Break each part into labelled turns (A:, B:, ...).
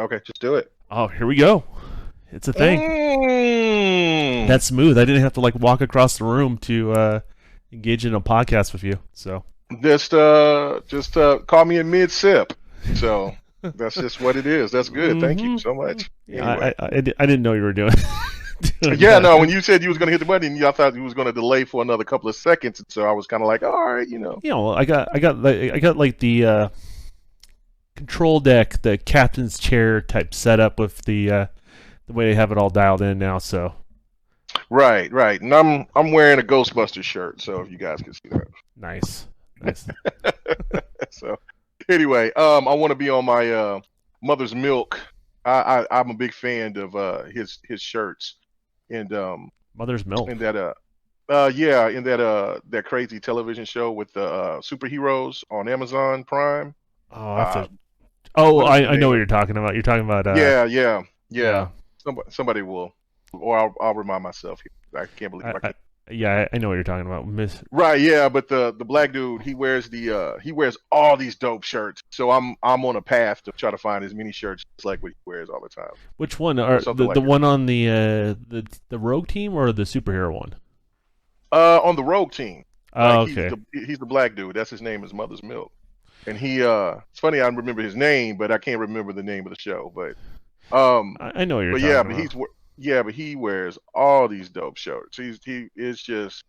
A: Okay, just do it.
B: Oh, here we go. It's a thing.
A: Mm.
B: That's smooth. I didn't have to like walk across the room to engage in a podcast with you. So
A: Just call me in mid sip. So that's just what it is. That's good. Thank you
B: hmm
A: so much.
B: yeah,
A: Anyway.
B: I didn't know you were doing, doing
A: Yeah, no, when
B: that.
A: you said you was gonna hit the button, I thought you was gonna delay for another couple of seconds, and so I was kind of like, all right,
B: I got like the control deck, the captain's chair type setup with the way they have it all dialed in now. So
A: right, right. And I'm wearing a Ghostbusters shirt, so if you guys can see
B: nice, nice.
A: that. So anyway, I want to be on my mother's milk. I'm a big fan of his shirts, and
B: Mother's milk.
A: in that in that crazy television show with the superheroes on Amazon Prime.
B: Oh, I have
A: Uh,
B: to. Oh,
A: what is the
B: I know
A: name
B: what
A: of
B: you're talking about. You're talking about
A: Yeah.
B: yeah.
A: Somebody will, or I'll remind myself here. I can't believe
B: I,
A: I
B: I
A: can't.
B: yeah, I know what you're talking about. Miss.
A: Right, yeah, but the black dude, he wears all these dope shirts. So I'm on a path to try to find as many shirts like what he wears all the time,
B: Which one
A: or
B: are
A: something
B: the
A: like that.
B: one on the rogue team or the superhero one?
A: On the Rogue team,
B: Oh, okay.
A: he's the black dude. That's his name is Mother's Milk, and it's funny I remember his name, but I can't remember the name of the show. Um,
B: I know what you're
A: but yeah,
B: talking about.
A: but he wears all these dope shirts. He is just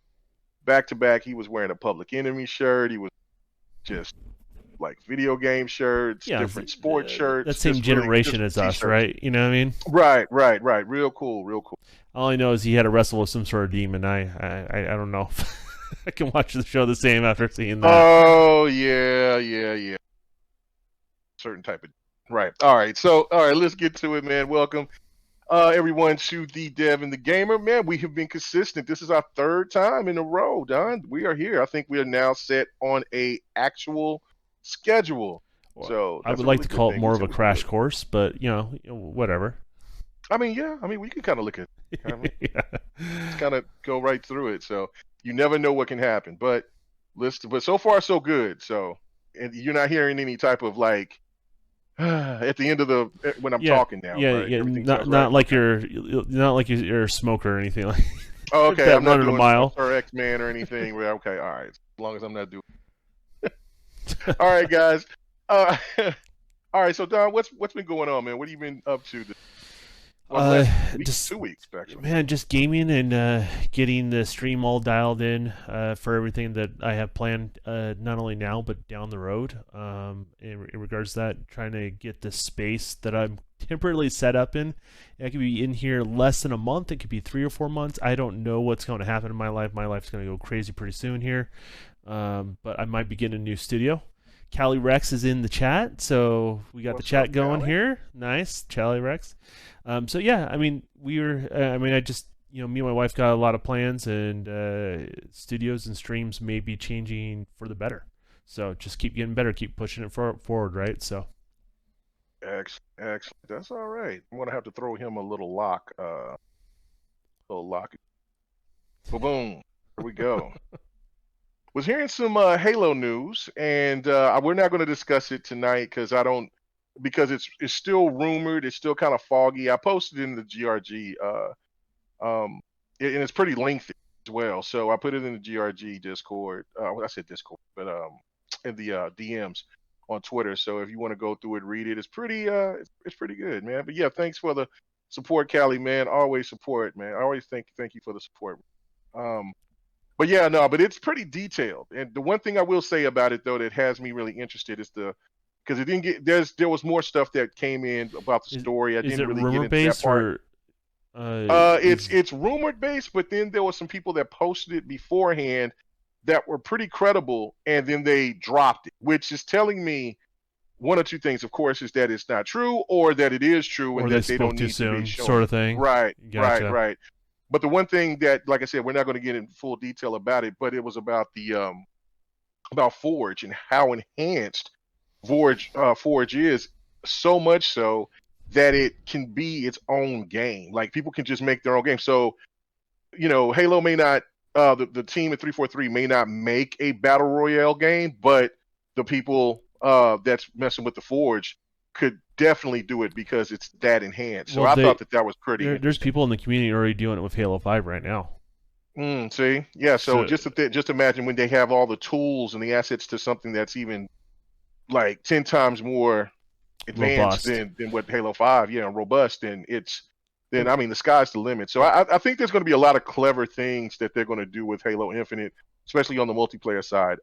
A: back to back. He was wearing a Public Enemy shirt. He was just like video game shirts,
B: Yeah,
A: different sports
B: that
A: shirts,
B: same
A: just really
B: generation
A: just
B: as us,
A: t-shirts.
B: right? You know what I mean?
A: Right, right, right. Real cool, real cool.
B: All I know is he had to wrestle with some sort of demon. I don't know if I can watch the show the same after seeing that.
A: Oh yeah, yeah, yeah. Certain type of right. All right. So all right, let's get to it, man. Welcome everyone to the Dev and the Gamer. Man, we have been consistent. This is our third time in a row, Don. We are here. I think we are now set on a actual schedule.
B: Well,
A: So
B: I
A: that's
B: would
A: a
B: like
A: really
B: to
A: good
B: call it
A: thing.
B: more
A: We
B: of
A: said
B: a
A: we can do
B: crash
A: it.
B: course, but whatever.
A: I mean, yeah. I mean, we can kind of look at
B: Yeah.
A: just kind of go right through it. So you never know what can happen. But so far so good. So and you're not hearing any type of like at the end of the when I'm
B: Yeah,
A: talking now, right?
B: yeah.
A: Everything
B: Not
A: sounds right.
B: not like
A: Okay.
B: you're a smoker or anything like
A: Oh, okay.
B: that
A: I'm not
B: running a
A: doing
B: mile.
A: Sir X Man or anything. Okay. All right. As long as I'm not doing. All right, guys. Uh, all right. So Don, what's been going on, man? What have you been up to? Well, the
B: Uh,
A: last week,
B: just
A: 2 weeks actually.
B: man, just gaming and getting the stream all dialed in for everything that I have planned, not only now but down the road. In regards to that, trying to get the space that I'm temporarily set up in. I could be in here less than a month. It could be 3 or 4 months. I don't know what's going to happen in my life. My life's going to go crazy pretty soon here. But I might be getting a new studio. Callie Rex is in the chat, so we got the
A: What's
B: chat
A: up,
B: going
A: Callie?
B: here. Nice, Callie Rex. So yeah, I mean, I just, me and my wife got a lot of plans, and studios and streams may be changing for the better. So just keep getting better, keep pushing it forward, right? So
A: Excellent, excellent. That's all right. I'm gonna have to throw him a little lock. Little lock. Boom. Here we go. Was hearing some Halo news, and we're not going to discuss it tonight because it's still rumored. It's still kind of foggy. I posted in the GRG, and it's pretty lengthy as well. So I put it in the GRG Discord. I said Discord, but in the DMs on Twitter. So if you want to go through it, read it. It's pretty good, man. But yeah, thanks for the support, Callie, man. Always support, man. I always thank you for the support. Um, but yeah, no, but it's pretty detailed. And the one thing I will say about it though that has me really interested is because it didn't get there was more stuff that came in about the story. I
B: is
A: didn't
B: it
A: really get
B: rumor
A: into that
B: based
A: part.
B: or
A: It's
B: is
A: it's rumored based, but then there was some people that posted it beforehand that were pretty credible, and then they dropped it, which is telling me one or two things. Of course, is that it's not true, or that it is true, and
B: or they
A: that they
B: spoke
A: don't
B: too
A: need to be
B: soon, sort
A: showing.
B: of thing?
A: Right, right,
B: Gotcha.
A: right. But the one thing that, like I said, we're not going to get in full detail about it, but it was about about Forge and how enhanced Forge is, so much so that it can be its own game. Like people can just make their own game. So Halo may not, the team at 343 may not make a battle royale game, but the people that's messing with the Forge could definitely do it because it's that enhanced. So
B: Well,
A: I thought that that was pretty
B: there's
A: interesting.
B: people in the community already doing it with Halo 5 right now.
A: See, yeah. So
B: So
A: just imagine when they have all the tools and the assets to something that's even like 10 times more advanced
B: robust.
A: than what Halo 5, yeah, robust, and then
B: Well,
A: I mean the sky's the limit. So I think there's going to be a lot of clever things that they're going to do with Halo Infinite, especially on the multiplayer side.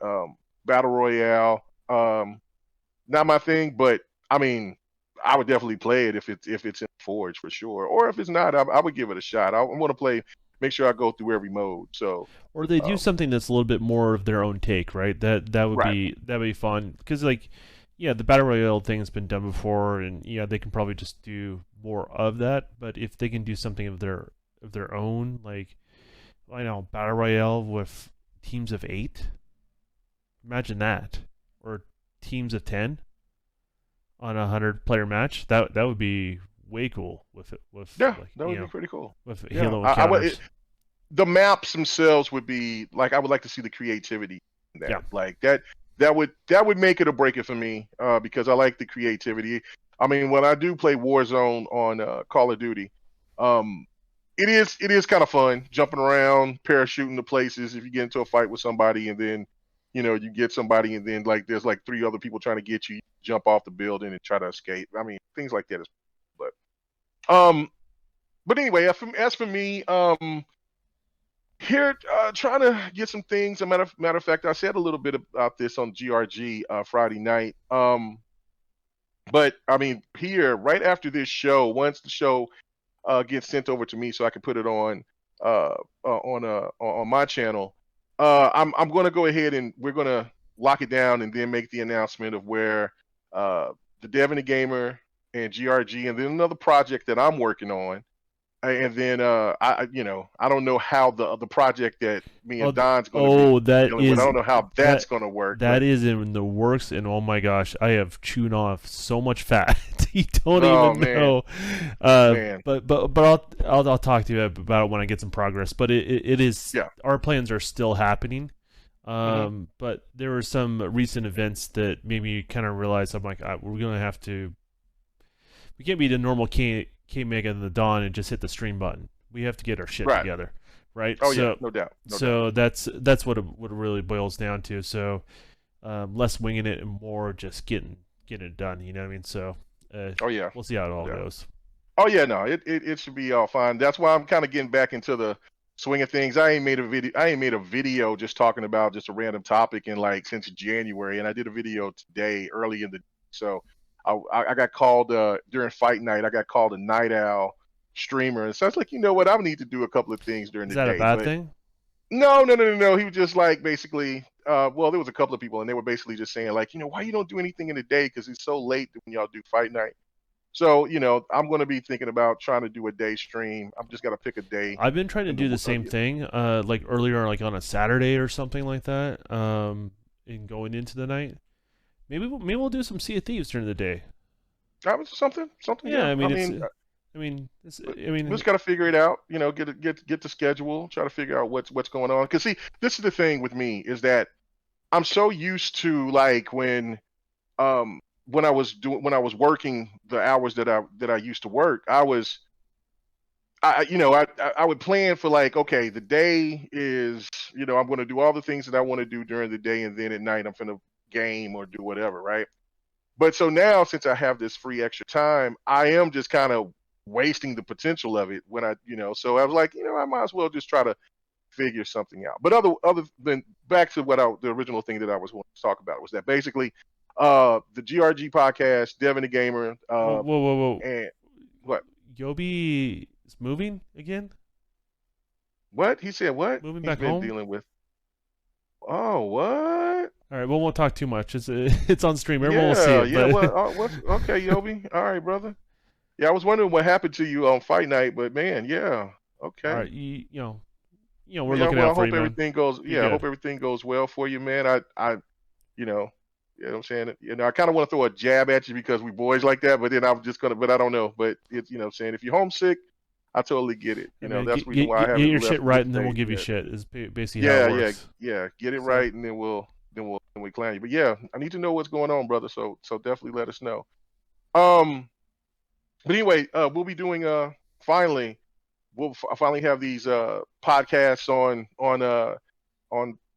A: Battle Royale, not my thing, but I mean I would definitely play it if it's in Forge for sure, or if it's not, I would give it a shot. I want to play, make sure I go through every mode. So
B: or they do
A: um,
B: something that's a little bit more of their own take, right?
A: right,
B: That would be fun because like yeah, the battle royale thing's been done before, and yeah, they can probably just do more of that. But if they can do something of their own, like I know battle royale with teams of 8, imagine that, or teams of 10 on a 100-player match. That would be way cool with
A: yeah,
B: like
A: that
B: you
A: would be
B: know
A: pretty cool.
B: with
A: Yeah,
B: Halo
A: I would.
B: encounters.
A: The maps themselves would be like I would like to see the creativity in
B: Yeah,
A: that. Like that would make it or break it for me because I like the creativity. I mean, when I do play Warzone on Call of Duty, um, it is kind of fun jumping around, parachuting to places. If you get into a fight with somebody and then you get somebody and then like there's like three other people trying to get you, you jump off the building and try to escape. I mean, things like that is. But but anyway, as for me, here, trying to get some things. A matter of fact, I said a little bit about this on GRG Friday night. But I mean, here right after this show, once the show gets sent over to me, so I can put it on my channel, I'm going to go ahead and we're going to lock it down and then make the announcement of where uh, the Dev and the Gamer and GRG and then another project that I'm working on and then I don't know how the project that me
B: oh,
A: and Don's going to be
B: oh,
A: dealing with. I don't know how that's
B: that
A: going to work, but
B: that is in the works, and oh my gosh, I have chewed off so much fat. You don't
A: oh
B: even
A: man,
B: know.
A: man,
B: I'll talk to you about it when I get some progress. But it is
A: yeah,
B: our plans are still happening.
A: hmm
B: But there were some recent events that made me kind of realize I'm like we're gonna have to. We can't be the normal K Mega and the Dawn and just hit the stream button. We have to get our shit
A: right.
B: together, right?
A: Oh yeah, no doubt, no doubt.
B: That's what it really boils down to. So less winging it and more just getting it done. You know what I mean? So
A: Oh yeah,
B: we'll see how it
A: no
B: all
A: doubt.
B: goes.
A: Oh yeah, no, it should be all fine. That's why I'm kind of getting back into the swing of things. I ain't made a video just talking about just a random topic in like since January, and I did a video today early in the so I got called during fight night. I got called a night owl streamer, and so I was like, you know what, I need to do a couple of things during
B: Is
A: the
B: that a
A: day.
B: bad
A: But
B: thing?
A: no, no, no, no, no. He was just like basically. Well, there was a couple of people, and they were basically just saying like, why you don't do anything in the day because it's so late when y'all do fight night. So, I'm going to be thinking about trying to do a day stream. I'm just got to pick a day
B: I've been trying to
A: in the
B: do the same
A: yeah.
B: thing, like earlier, like on a Saturday or something like that, and going into the night. Maybe we'll do some Sea of Thieves during the day.
A: That was something.
B: Yeah,
A: Yeah.
B: I
A: I
B: mean
A: mean,
B: I
A: we
B: mean,
A: just got to figure it out. Get the schedule. Try to figure out what's going on. Because see, this is the thing with me is that I'm so used to like when I was working the hours that I used to work. I would plan for like, okay, the day is, I'm going to do all the things that I want to do during the day, and then at night I'm going to game or do whatever, right? But so now, since I have this free extra time, I am just kind of wasting the potential of it when so I was like, I might as well just try to figure something out. But other than back to the original thing that I was wanting to talk about was that basically, the GRG podcast, Devin the Gamer,
B: whoa.
A: and what?
B: Yobi is moving again,
A: What? He said what?
B: moving
A: He's
B: back
A: been
B: home.
A: dealing with. Oh, what?
B: All right, well, we won't talk too much. It's on stream. Everyone will see
A: Yeah,
B: it.
A: yeah.
B: But
A: Well, what's okay, Yobi? All right, brother. Yeah, I was wondering what happened to you on fight night, but man, yeah,
B: all
A: okay.
B: right, we're
A: Yeah,
B: looking
A: well, I
B: out for
A: hope
B: you, man.
A: everything goes.
B: You're
A: Yeah, I
B: good.
A: hope everything goes well for you, man. You know, what I'm saying. I kind of want to throw a jab at you because we boys like that, but then I'm just gonna. But I don't know. But it's, what I'm saying, if you're homesick, I totally get it.
B: I mean,
A: That's the reason why I
B: get
A: haven't
B: your shit
A: left the
B: right, and then we'll
A: state
B: give you
A: yet.
B: shit. Is basically how it
A: Yeah, yeah,
B: works.
A: yeah. Get it
B: So,
A: right, and then we clan you. But yeah, I need to know what's going on, brother. So definitely let us know. Um, but anyway, we'll be doing finally finally have these podcasts on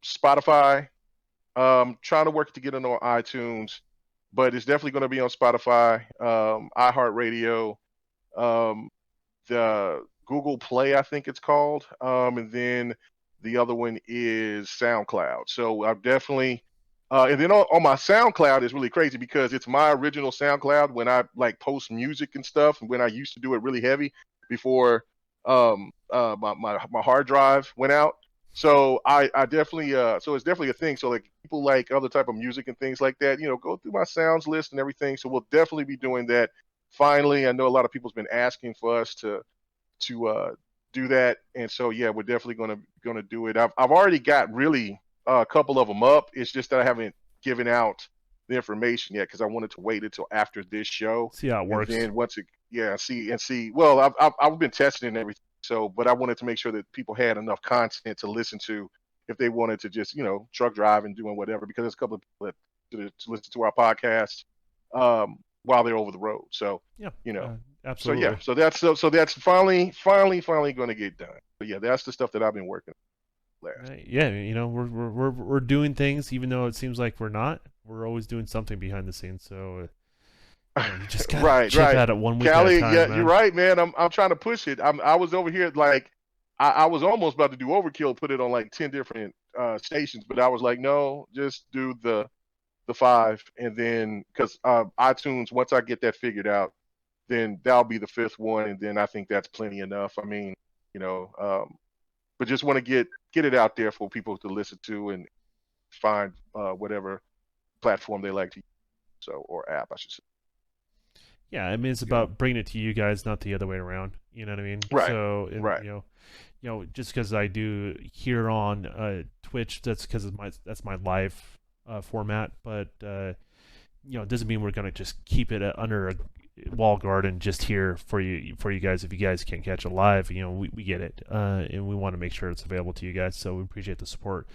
A: Spotify. Trying to work to get it on iTunes, but it's definitely going to be on Spotify, iHeartRadio, um, the Google Play, I think it's called, and then the other one is SoundCloud. So I've definitely, and then on my SoundCloud is really crazy because it's my original SoundCloud when I like post music and stuff, and when I used to do it really heavy before my hard drive went out. So I definitely so it's definitely a thing. So like people like other type of music and things like that, go through my sounds list and everything. So we'll definitely be doing that. Finally, I know a lot of people's been asking for us to do that, and so yeah, we're definitely gonna do it. I've already got really a couple of them up. It's just that I haven't given out the information yet because I wanted to wait until after this show,
B: See how it
A: and
B: works.
A: then once it see. Well, I've been testing and everything, so but I wanted to make sure that people had enough content to listen to if they wanted to just truck drive and doing whatever because there's a couple of people that to listen to our podcast while they're over the road. So
B: Yeah,
A: you know so yeah,
B: absolutely.
A: so that's finally going to get done. But yeah, that's the stuff that I've been working on last.
B: Right. Yeah, we're doing things even though it seems like we're not. We're always doing something behind the scenes. So you just gotta
A: Right,
B: chip
A: right.
B: at it 1 week at a
A: Callie,
B: time,
A: yeah, you're
B: man.
A: right, man. I'm trying to push it. I was over here like I was almost about to do overkill, put it on like 10 different stations, but I was like, no, just do the five, and then because iTunes, once I get that figured out, then that'll be the fifth one, and then I think that's plenty enough. I mean, you know, but just want to get it out there for people to listen to and find whatever platform they like to use, so or app, I should say.
B: Yeah, I mean it's
A: You know,
B: about bringing it to you guys, not the other way around. You know what I mean?
A: right,
B: So, and
A: right.
B: just because I do here on Twitch, that's because that's my live format. But it doesn't mean we're gonna just keep it under a wall garden just here for you guys. If you guys can't catch it live, we get it, and we want to make sure it's available to you guys. So we appreciate the support,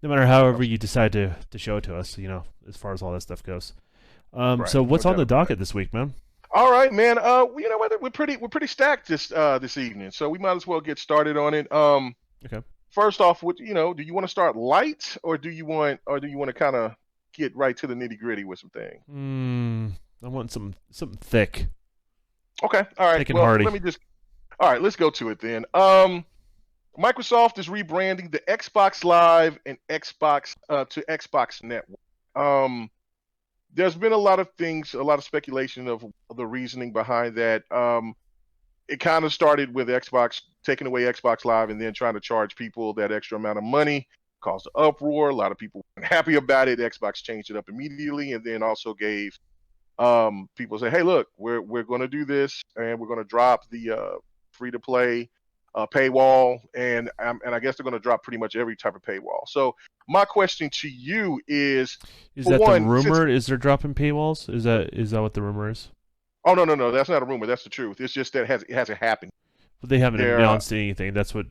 B: no matter however you decide to show it to us. As far as all that stuff goes.
A: Right,
B: So
A: no
B: what's on
A: doubt
B: the
A: about that.
B: docket this week, man?
A: All right, man. You know what? We're pretty stacked this evening, so we might as well get started on it.
B: Okay.
A: First off, do you want to start light, or do you want to kind of get right to the nitty gritty with some things?
B: I want something thick,
A: Okay, all right.
B: thick and
A: Well,
B: hearty.
A: let me just. All right, let's go to it then. Microsoft is rebranding the Xbox Live and Xbox to Xbox Network. Um, there's been a lot of things, a lot of speculation of the reasoning behind that. It kind of started with Xbox taking away Xbox Live and then trying to charge people that extra amount of money, caused an uproar. A lot of people weren't happy about it. Xbox changed it up immediately and then also gave people say, hey, look, we're going to do this and we're going to drop the free to play paywall, and I guess they're going to drop pretty much every type of paywall. So my question to you is,
B: Is
A: for
B: that the
A: one, since
B: rumor? Is there dropping paywalls? Is that what the rumor is?
A: oh no, that's not a rumor, that's the truth. It's just that it hasn't happened.
B: But they haven't
A: There,
B: announced anything. That's what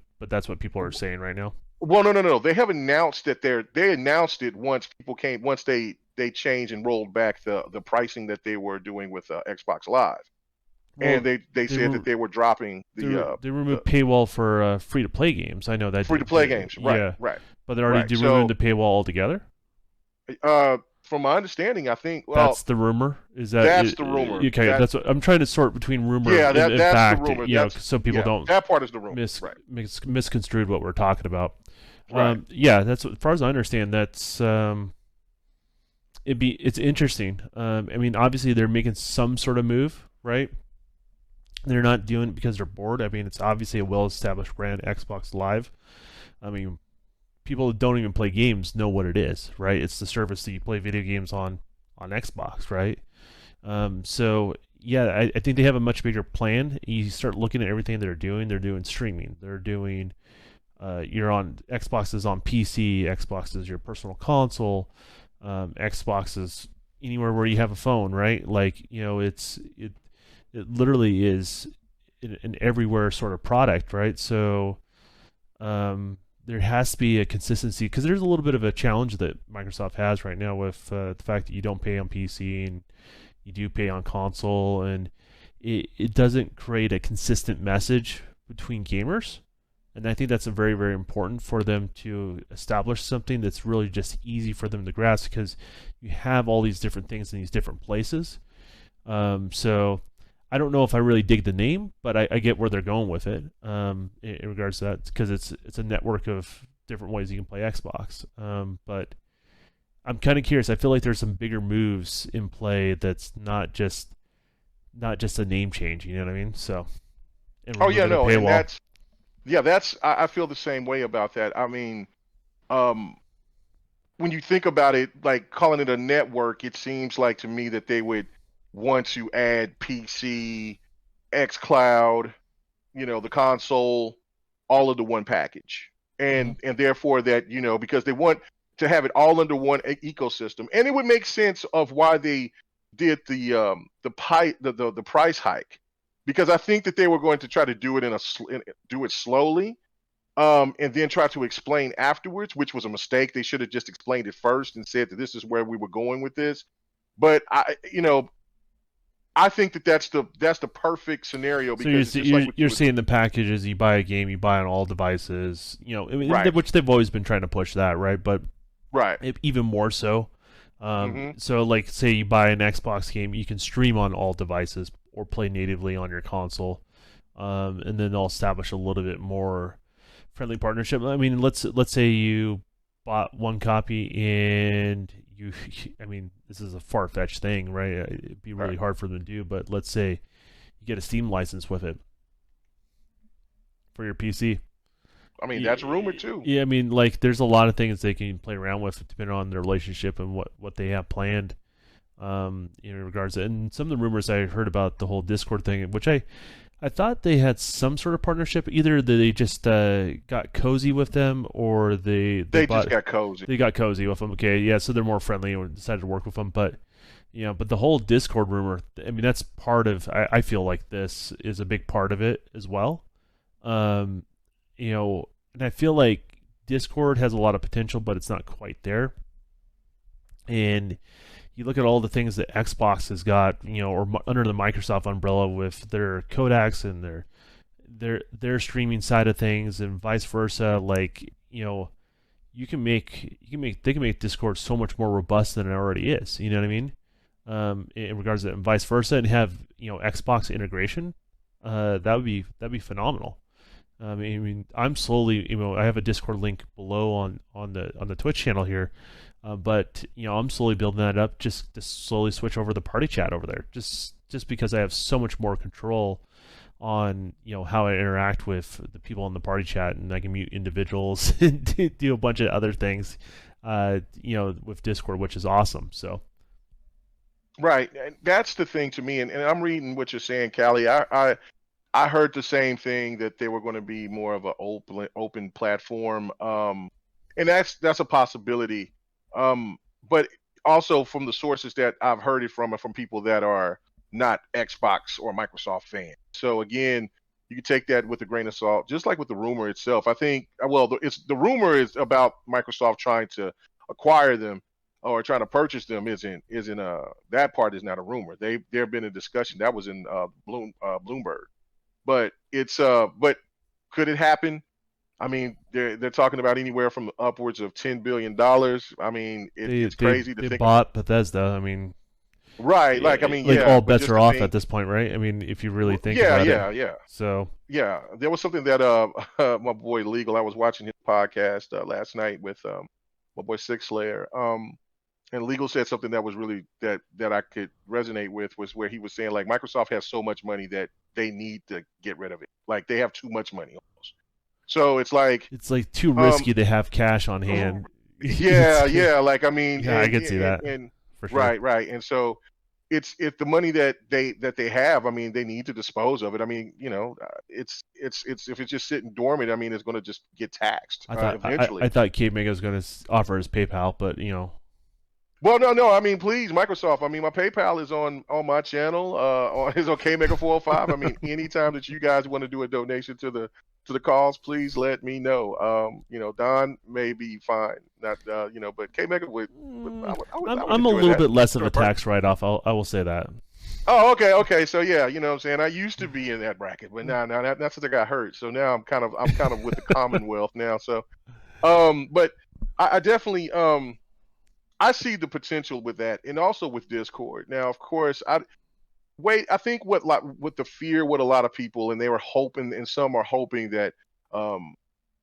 B: people are saying right now.
A: well, no, they have announced that they announced it once they changed and rolled back the pricing that they were doing with Xbox Live, and
B: Well,
A: they
B: they
A: said
B: were
A: that they were dropping
B: they
A: the
B: removed paywall for free to play games. I know that.
A: free to play games. Right,
B: Yeah,
A: right,
B: but they're already
A: right.
B: removing
A: So
B: the paywall altogether.
A: from my understanding, I think
B: That's the rumor. Is that
A: that's the rumor.
B: okay?
A: That
B: That's what I'm trying to sort between rumor
A: yeah,
B: and
A: that's the
B: fact.
A: rumor.
B: So people don't
A: That part is the rumor. Right,
B: misconstrued what we're talking about.
A: right.
B: Yeah, that's as far as I understand. That's it's interesting. I mean, obviously they're making some sort of move, right? They're not doing it because they're bored. I mean, it's obviously a well-established brand, Xbox Live. I mean, people that don't even play games know what it is, right? It's the service that you play video games on Xbox, right? So yeah, I think they have a much bigger plan. You start looking at everything they're doing. They're doing streaming. They're doing you're on Xbox is on PC. Xbox is your personal console. Xbox is anywhere where you have a phone, right? Like it literally is an everywhere sort of product, right? So there has to be a consistency because there's a little bit of a challenge that Microsoft has right now with the fact that you don't pay on PC and you do pay on console, and it doesn't create a consistent message between gamers. And I think that's a very, very important for them to establish something that's really just easy for them to grasp, because you have all these different things in these different places. So I don't know if I really dig the name, but I get where they're going with it, in regards to that, because it's a network of different ways you can play Xbox. But I'm kind of curious. I feel like there's some bigger moves in play that's not just a name change. You know what I mean? So, and
A: Oh yeah,
B: removing a
A: no, and
B: paywall.
A: that's I feel the same way about that. I mean, um, when you think about it, like calling it a network, it seems like to me that they would want to add PC, xCloud, the console, all into one package,
B: Hmm.
A: and therefore that because they want to have it all under one ecosystem, and it would make sense of why they did the price hike, because I think that they were going to try to do it do it slowly, and then try to explain afterwards, which was a mistake. They should have just explained it first and said that this is where we were going with this. But I think that that's the perfect scenario,
B: So you're
A: because it's just like what you
B: you're
A: was
B: seeing the packages. You buy a game, you buy on all devices. I mean,
A: right,
B: which they've always been trying to push that, right? But
A: right.
B: even more so.
A: Hmm.
B: So, like, say you buy an Xbox game, you can stream on all devices or play natively on your console, and then they'll establish a little bit more friendly partnership. I mean, let's say you bought one copy and you, I mean, this is a far fetched thing, right? It'd be
A: Right.
B: really hard for them to do, but let's say you get a Steam license with it for your PC.
A: I mean, that's rumored too.
B: Yeah, I mean, like, there's a lot of things they can play around with depending on their relationship and what they have planned, in regards to. And some of the rumors I heard about the whole Discord thing, which I thought they had some sort of partnership. Either they just got cozy with them, or
A: They just got cozy.
B: they got cozy with them. Okay, yeah, so they're more friendly and decided to work with them. But but the whole Discord rumor, I mean, that's part of. I feel like this is a big part of it as well. Um, and I feel like Discord has a lot of potential, but it's not quite there. And you look at all the things that Xbox has got, or under the Microsoft umbrella with their codecs and their streaming side of things, and vice versa. Like, they can make Discord so much more robust than it already is. You know what I mean? In regards to that, and vice versa, and have Xbox integration. That'd be phenomenal. I mean, I'm slowly, I have a Discord link below on the Twitch channel here, but I'm slowly building that up just to slowly switch over the party chat over there, just because I have so much more control on how I interact with the people in the party chat, and I can mute individuals and do a bunch of other things, with Discord, which is awesome. So
A: Right. And that's the thing to me. And I'm reading what you're saying, Callie. I heard the same thing, that they were going to be more of an open platform. And that's a possibility. But also from the sources that I've heard it from, are from people that are not Xbox or Microsoft fans. So again, you can take that with a grain of salt, just like with the rumor itself. I think, well, the rumor is about Microsoft trying to acquire them, or trying to purchase them. Isn't that part is not a rumor. There have been a discussion that was in Bloomberg, but but could it happen? I mean, they're talking about anywhere from upwards of $10 billion. I mean,
B: they
A: it's
B: they
A: crazy to
B: they
A: think about.
B: bought Bethesda. I mean,
A: Right? Like, I mean,
B: like,
A: yeah,
B: all
A: but
B: bets
A: just
B: are
A: to
B: off at
A: think,
B: this point, right? I mean, if you really think
A: yeah,
B: about it.
A: yeah, yeah,
B: So
A: yeah. There was something that my boy Legal. I was watching his podcast last night with my boy Six Slayer. And Legal said something that was really that I could resonate with, was where he was saying, like, Microsoft has so much money that they need to get rid of it. Like, they have too much money almost. So it's like,
B: it's like too
A: um,
B: risky to have cash on hand.
A: yeah,
B: It's,
A: yeah. Like, I mean,
B: yeah, I could see that
A: and
B: for sure.
A: right, right. And so it's the money that they have. I mean, they need to dispose of it. I mean, it's if it's just sitting dormant, I mean, it's going to just get taxed
B: I thought I
A: eventually.
B: thought Kate Mega was going to offer his PayPal, but
A: Well, no, no. I mean, please, Microsoft. I mean, my PayPal is on my channel. Is on KMega 405. I mean, anytime that you guys want to do a donation to the cause, please let me know. Don may be fine, not but KMega would
B: Mm,
A: I would
B: I'm a
A: enjoy
B: little
A: that.
B: bit less of
A: Throw
B: a
A: a party.
B: tax write off. I will say that.
A: Oh, okay, okay. So yeah, you know what I'm saying. I used to be in that bracket, but now that's since I got hurt. So now I'm kind of with the Commonwealth now. So but I definitely I see the potential with that, and also with Discord. Now, of course, I think what the fear, what a lot of people, and they were hoping, and some are hoping that um,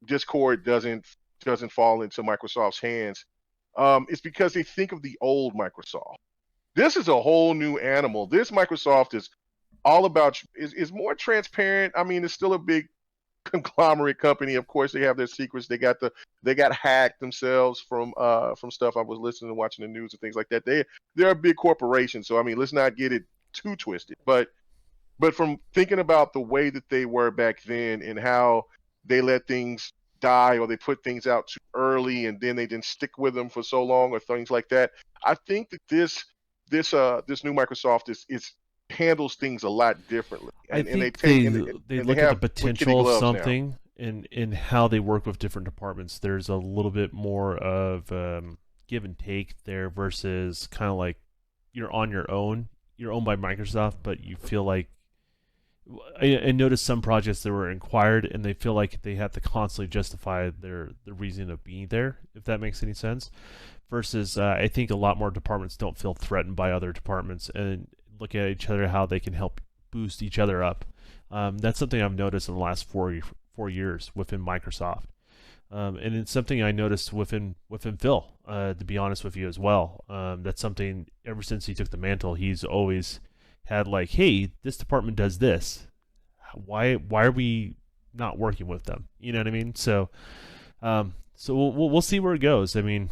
A: Discord doesn't fall into Microsoft's hands. It's because they think of the old Microsoft. This is a whole new animal. This Microsoft is all about is more transparent. I mean, it's still a big conglomerate company. Of course, they have their secrets. They got hacked themselves from stuff I was listening and watching the news and things like that. They're a big corporation, so I mean, let's not get it too twisted. But from thinking about the way that they were back then and how they let things die or they put things out too early and then they didn't stick with them for so long or things like that, I think that this new Microsoft is handles things a lot differently,
B: I
A: and they
B: think
A: take
B: they
A: and they
B: look at the
A: have with kitty
B: potential of
A: gloves now.
B: something and how they work with different departments. There's a little bit more of give and take there versus kind of like you're on your own. You're owned by Microsoft, but you feel like I noticed some projects that were inquired and they feel like they have to constantly justify the reason of being there, if that makes any sense. Versus, I think a lot more departments don't feel threatened by other departments and look at each other how they can help boost each other up. That's something I've noticed in the last 4 years within Microsoft. And it's something I noticed within Phil, to be honest with you as well. That's something ever since he took the mantle, he's always had like, hey, this department does this. Why are we not working with them? You know what I mean? So we'll see where it goes. I mean,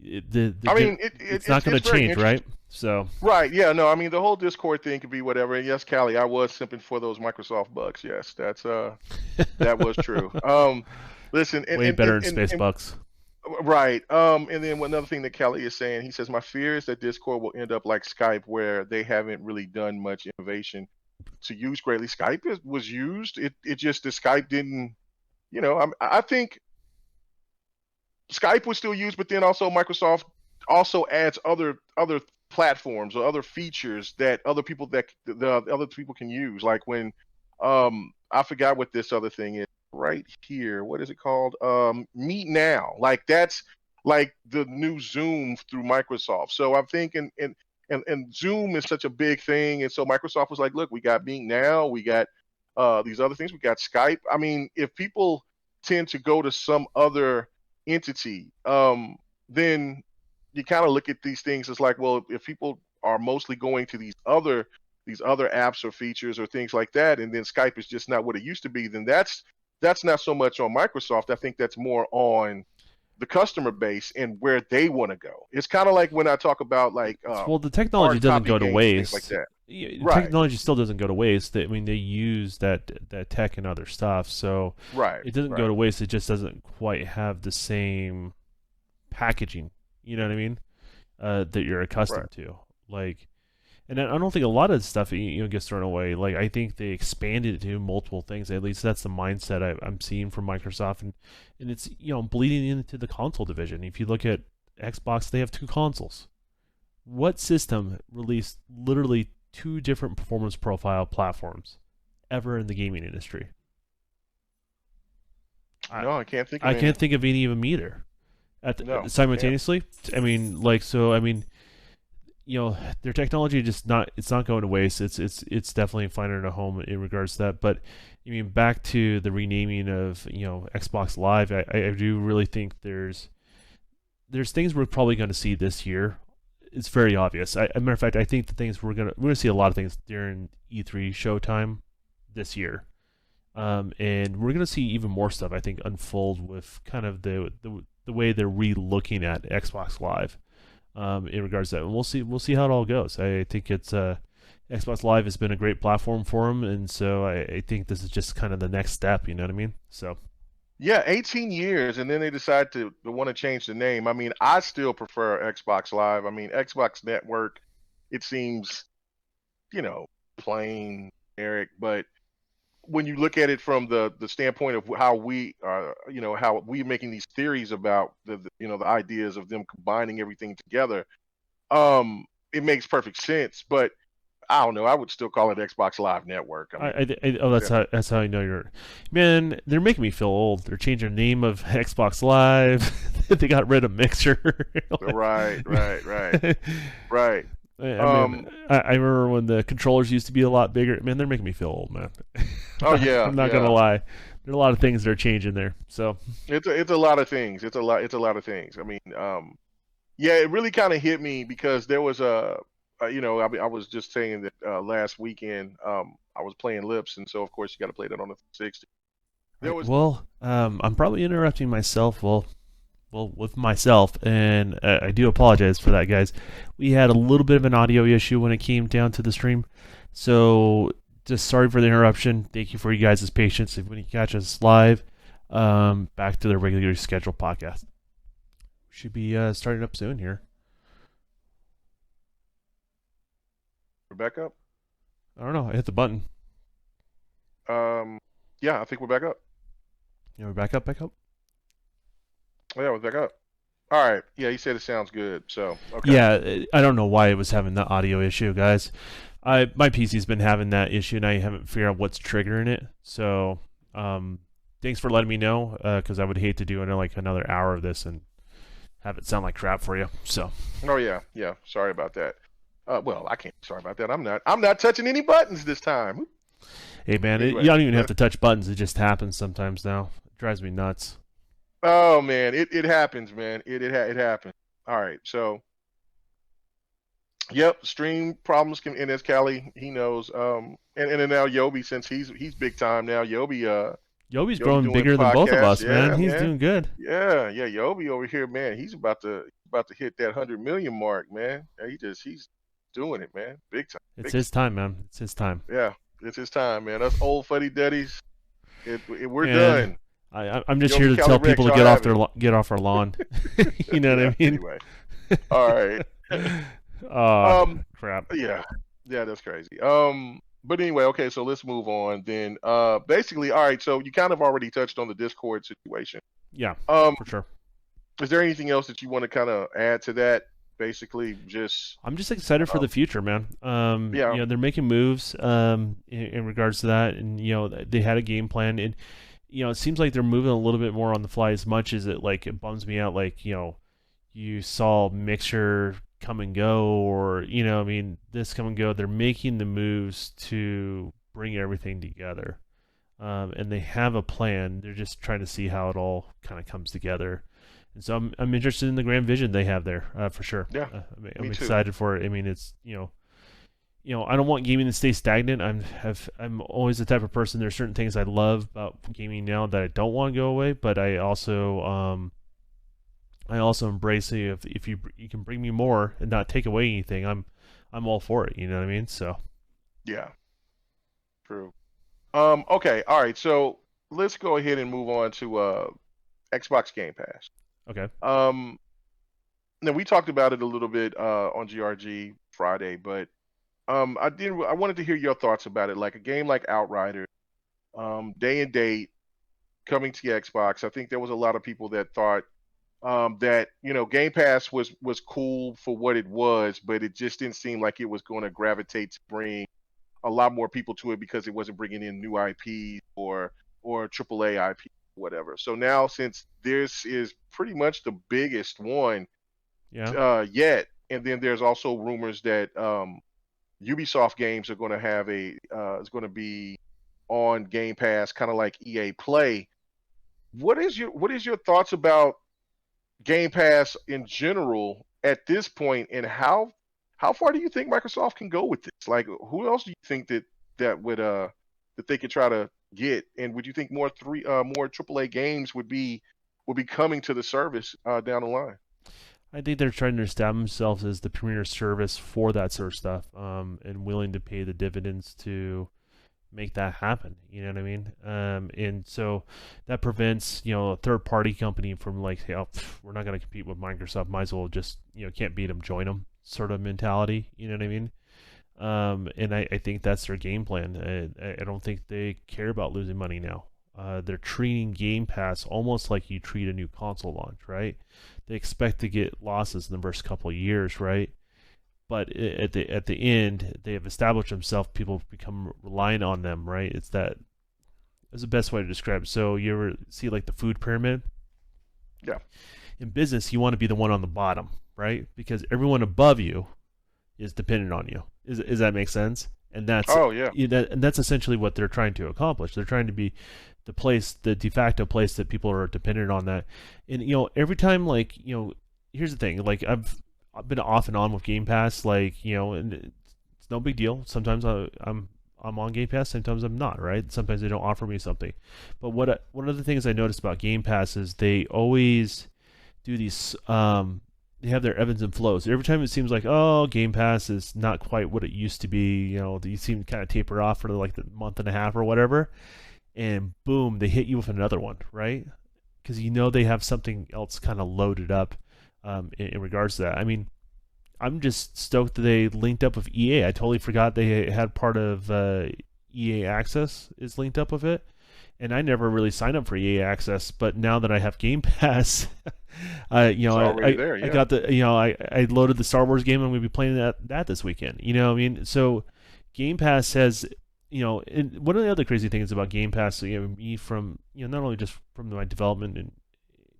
A: I mean,
B: it's not going
A: it's
B: to
A: very
B: change, right?
A: interesting.
B: So
A: Right. Yeah. No. I mean, the whole Discord thing could be whatever. And yes, Callie, I was simping for those Microsoft bucks. Yes, that was true. Listen,
B: way better in Space Bucks.
A: right. And then another thing that Kelly is saying, he says, my fear is that Discord will end up like Skype, where they haven't really done much innovation to use greatly. Was used. It just the Skype didn't. I think Skype was still used, but then also Microsoft also adds other platforms or other features that the other people can use. Like when I forgot what this other thing is right here. What is it called? Meet Now. Like that's like the new Zoom through Microsoft. So I'm thinking and Zoom is such a big thing, and so Microsoft was like, look, we got Meet Now, we got these other things, we got Skype. I mean, if people tend to go to some other entity, then you kind of look at these things as like, well, if people are mostly going to these other apps or features or things like that, and then Skype is just not what it used to be, then that's not so much on Microsoft. I think that's more on the customer base and where they want to go. It's kind of like when I talk about like
B: Well, the technology
A: hard
B: doesn't
A: copy
B: go to
A: games and things like
B: waste.
A: that.
B: The
A: Right,
B: technology still doesn't go to waste. I mean, they use that tech and other stuff, so
A: right,
B: it doesn't go
A: right,
B: to waste. It just doesn't quite have the same packaging. You know what I mean? That you're
A: right.
B: accustomed to. Like, and I don't think a lot of stuff gets thrown away. Like, I think they expanded it to multiple things. At least that's the mindset I'm seeing from Microsoft, and it's bleeding into the console division. If you look at Xbox, they have two consoles. What system released literally two different performance profile platforms ever in the gaming industry? I
A: No, I can't think of
B: I
A: any.
B: can't think of any of them either.
A: No, I can't.
B: Simultaneously, I mean, like, so I mean, their technology just not it's not going to waste. It's definitely finding a home in regards to that. But I mean, back to the renaming of Xbox Live, I do really think there's things we're probably going to see this year. It's very obvious. As a matter of fact, I think the things we're gonna see a lot of things during E3 showtime this year, and we're gonna see even more stuff I think unfold with kind of the way they're re-looking at Xbox Live, in regards to that. And we'll see how it all goes. I think it's Xbox Live has been a great platform for them, and so I think this is just kind of the next step. You know what I mean? So
A: Yeah, 18 years, and then they decide to want to change the name. I mean, I still prefer Xbox Live. I mean, Xbox Network, it seems, you know, plain Eric, but when you look at it from the standpoint of how we are, how we making these theories about the ideas of them combining everything together, it makes perfect sense. But I don't know. I would still call it Xbox Live Network. I mean,
B: Oh,
A: yeah,
B: that's how I know you're. Man, they're making me feel old. They're changing the name of Xbox Live. They got rid of Mixer.
A: right, right, right, right.
B: I mean,
A: Um,
B: I remember when the controllers used to be a lot bigger. Man, they're making me feel old, man.
A: oh yeah,
B: I'm not gonna
A: yeah.
B: lie. There are a lot of things that are changing there. So
A: It's a lot of things. It's a lot of things. I mean, yeah, it really kind of hit me because there was I mean, I was just saying that last weekend, I was playing Lips, and so of course you got to play that on the 360. There
B: right.
A: was
B: Well, I'm probably interrupting myself. With myself, and I do apologize for that, guys. We had a little bit of an audio issue when it came down to the stream, so just sorry for the interruption. Thank you for you guys' patience. If when you catch us live, back to the regularly scheduled podcast. Should be starting up soon here.
A: Rebecca.
B: I don't know. I hit the button.
A: Um, yeah, I think we're back up.
B: You know, we're back up, back up.
A: Oh, yeah, we're back up. All right. Yeah, he said it sounds good. So okay.
B: Yeah, I don't know why it was having that audio issue, guys. My PC's been having that issue, and I haven't figured out what's triggering it. So, thanks for letting me know, because I would hate to do another hour of this and have it sound like crap for you. So,
A: Oh yeah, yeah. Sorry about that. Well, I can't. Sorry about that. I'm not touching any buttons this time.
B: hey man, you
A: Anyway.
B: don't even have to touch buttons. It just happens sometimes now. It drives me nuts.
A: Oh man, it happens, man. It happens. All right. So yep, stream problems can, and as Callie, he knows. And then now Yobi, since he's big time now.
B: Yobi's
A: Yobi
B: growing
A: doing
B: bigger than both of
A: podcasts.
B: us, man.
A: Yeah,
B: He's
A: man.
B: doing good.
A: Yeah, yeah. Yobi over here, man. He's about to hit that 100 million mark, man. Yeah, he's doing it, man. Big time,
B: It's
A: big time.
B: his time, man. It's his time.
A: Yeah, it's his time, man. Us old fuddy duddies, we're
B: And
A: done.
B: I'm just here
A: Yobi,
B: to
A: Callie,
B: tell
A: Rex,
B: people to
A: y'all
B: get off
A: have
B: their
A: it.
B: get off our lawn. You know what
A: Yeah.
B: I mean?
A: Anyway, all right.
B: Oh crap.
A: Yeah, yeah, that's crazy. But anyway, okay, so let's move on then. Basically, all right, so you kind of already touched on the Discord situation.
B: Yeah,
A: Um,
B: for sure.
A: is there anything else that you want to kind of add to that? Basically, just
B: I'm just excited for
A: um,
B: the future, man.
A: yeah,
B: They're making moves in regards to that, and they had a game plan, and it seems like they're moving a little bit more on the fly. As much as it bums me out, like you saw Mixer come and go, or I mean, this come and go. They're making the moves to bring everything together, and they have a plan. They're just trying to see how it all kind of comes together. And so I'm interested in the grand vision they have there, for sure.
A: yeah,
B: I'm
A: me too.
B: excited for it. I mean, it's I don't want gaming to stay stagnant. I'm always the type of person. There's certain things I love about gaming now that I don't want to go away, but I also embrace it. If you can bring me more and not take away anything, I'm all for it. You know what I mean? So
A: Yeah, true. Okay, all right, so let's go ahead and move on to Xbox Game Pass.
B: okay,
A: Um, Now we talked about it a little bit on GRG Friday, but I wanted to hear your thoughts about it. Like a game like Outrider, day and date coming to Xbox. I think there was a lot of people that thought that Game Pass was cool for what it was, but it just didn't seem like it was going to gravitate to bring a lot more people to it because it wasn't bringing in new IPs or AAA IP, whatever. So now since this is pretty much the biggest one
B: yeah,
A: yet. And then there's also rumors that Ubisoft games are going to have is going to be on Game Pass, kind of like EA Play. What is your thoughts about Game Pass in general at this point, and how far do you think Microsoft can go with this? Like, who else do you think that they could try to get? And would you think more AAA games would be coming to the service down the line?
B: I think they're trying to establish themselves as the premier service for that sort of stuff, and willing to pay the dividends to make that happen. You know what I mean? And so that prevents a third party company from like, hey, oh, we're not going to compete with Microsoft. Might as well just can't beat them, join them sort of mentality. You know what I mean? And I think that's their game plan. I don't think they care about losing money now. They're treating Game Pass almost like you treat a new console launch, right? They expect to get losses in the first couple of years, right? But at the end, they have established themselves. People become reliant on them, right? That's the best way to describe it. So you ever see like the food pyramid?
A: Yeah.
B: In business, you want to be the one on the bottom, right? Because everyone above you is dependent on you. Does that make sense? And
A: Oh yeah.
B: that's essentially what they're trying to accomplish. They're trying to be the de facto place that people are dependent on that. And every time, like, here's the thing. Like, I've been off and on with Game Pass, like, and it's no big deal. Sometimes I'm on Game Pass, sometimes I'm not, right? Sometimes they don't offer me something. But one of the things I noticed about Game Pass is they always do these they have their ebbs and flows. Every time it seems like, oh, Game Pass is not quite what it used to be. You seem to kind of taper off for like the month and a half or whatever, and boom, they hit you with another one, right? Because they have something else kind of loaded up in regards to that. I mean, I'm just stoked that they linked up with EA. I totally forgot they had part of EA Access is linked up with it, and I never really signed up for EA Access. But now that I have Game Pass,
A: It's already there.
B: I
A: Yeah.
B: got the I loaded the Star Wars game. I'm going to be playing that this weekend. I mean, so Game Pass has and one of the other crazy things about Game Pass, me from not only just from my development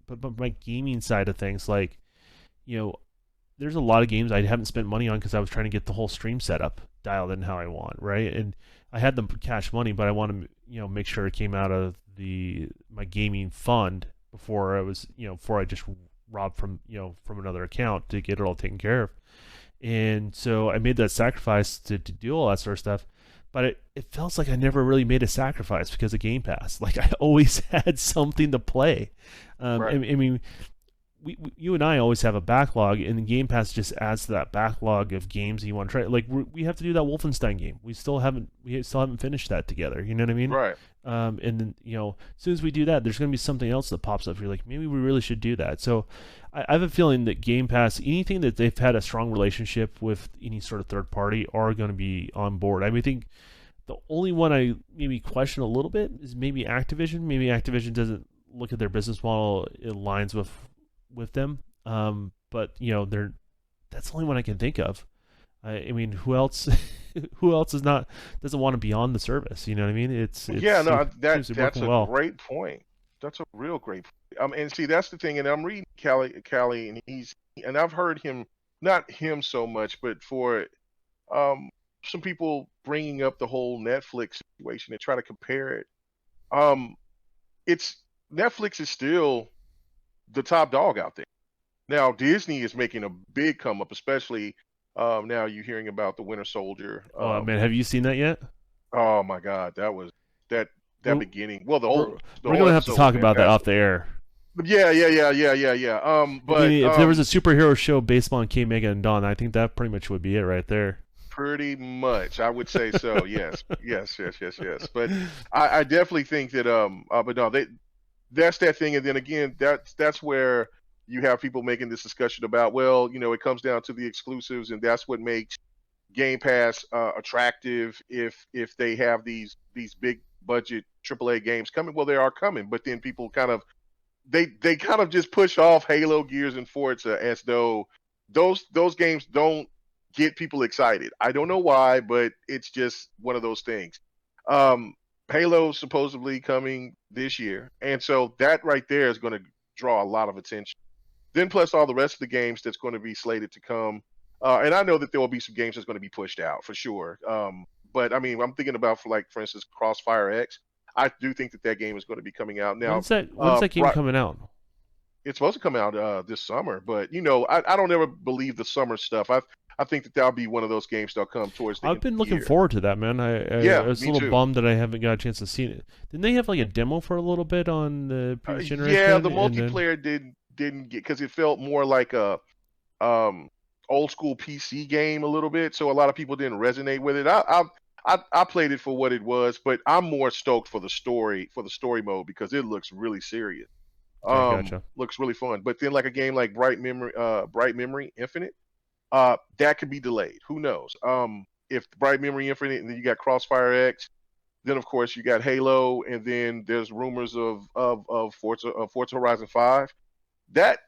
B: but my gaming side of things, like there's a lot of games I haven't spent money on because I was trying to get the whole stream setup dialed in how I want, right? And I had the cash money, but I want to make sure it came out of my gaming fund before before I just robbed from another account to get it all taken care of. And so I made that sacrifice to do all that sort of stuff. But it feels like I never really made a sacrifice because of Game Pass. Like, I always had something to play.
A: Right.
B: I mean, you and I always have a backlog, and the Game Pass just adds to that backlog of games you want to try. Like, we have to do that Wolfenstein game. We still haven't finished that together. You know what I mean?
A: Right.
B: And then as soon as we do that, there's going to be something else that pops up. You're like, maybe we really should do that. So I have a feeling that Game Pass, anything that they've had a strong relationship with any sort of third party, are going to be on board. I mean, I think the only one I maybe question a little bit is maybe Activision. Maybe Activision doesn't look at their business model, it aligns with them. But that's the only one I can think of. I mean, who else? Who else doesn't want to be on the service? You know what I mean?
A: Yeah. No,
B: seems to be
A: that's
B: working
A: a
B: well.
A: great point. That's a real great point. And see, that's the thing. And I'm reading Callie, and I've heard him, not him so much, but for um some people bringing up the whole Netflix situation and try to compare it. Um, it's Netflix is still the top dog out there. Now Disney is making a big come up, especially now you're hearing about the Winter Soldier.
B: Oh man, have you seen that yet?
A: Oh my God, that was that that
B: We're
A: beginning. Well,
B: we're,
A: the
B: we're
A: whole
B: gonna have to
A: episode was
B: talk about that off
A: fantastic.
B: the air.
A: Yeah, yeah, yeah, yeah, yeah, yeah.
B: I
A: But
B: mean, if there was a superhero show based on K Mega and Dawn, I think that pretty much would be it right there.
A: pretty much, I would say so. Yes, yes, yes, yes, yes. But I definitely think that but no, that's that thing. And then again, that's where you have people making this discussion about, well, it comes down to the exclusives, and that's what makes Game Pass attractive. If they have these big budget AAA games coming, well, they are coming, but then people kind of they kind of just push off Halo, Gears, and Forza as though those games don't get people excited. I don't know why, but it's just one of those things. Um, Halo supposedly coming this year, and so that right there is going to draw a lot of attention. Then plus all the rest of the games that's going to be slated to come. And I know that there will be some games that's going to be pushed out for sure. But I mean, I'm thinking about for instance, Crossfire X. I do think that game is going to be coming out now.
B: When's that game
A: Right,
B: coming out?
A: it's supposed to come out this summer, but I don't ever believe the summer stuff. I think that that'll be one of those games that'll come towards the end
B: I've
A: of
B: been
A: the
B: looking
A: year.
B: forward to that, man. I
A: Yeah,
B: was a
A: me
B: little
A: too.
B: bummed that I haven't got a chance to see it. Didn't they have like a demo for a little bit on the previous
A: Yeah,
B: generation?
A: the
B: And then
A: multiplayer didn't get, because it felt more like a um old school PC game a little bit, so a lot of people didn't resonate with it. I played it for what it was, but I'm more stoked for the story mode because it looks really serious.
B: Okay, gotcha.
A: Looks really fun. But then like a game like Bright Memory Infinite, that could be delayed. Who knows? If Bright Memory Infinite, and then you got Crossfire X, then of course you got Halo, and then there's rumors of Forza Horizon 5. That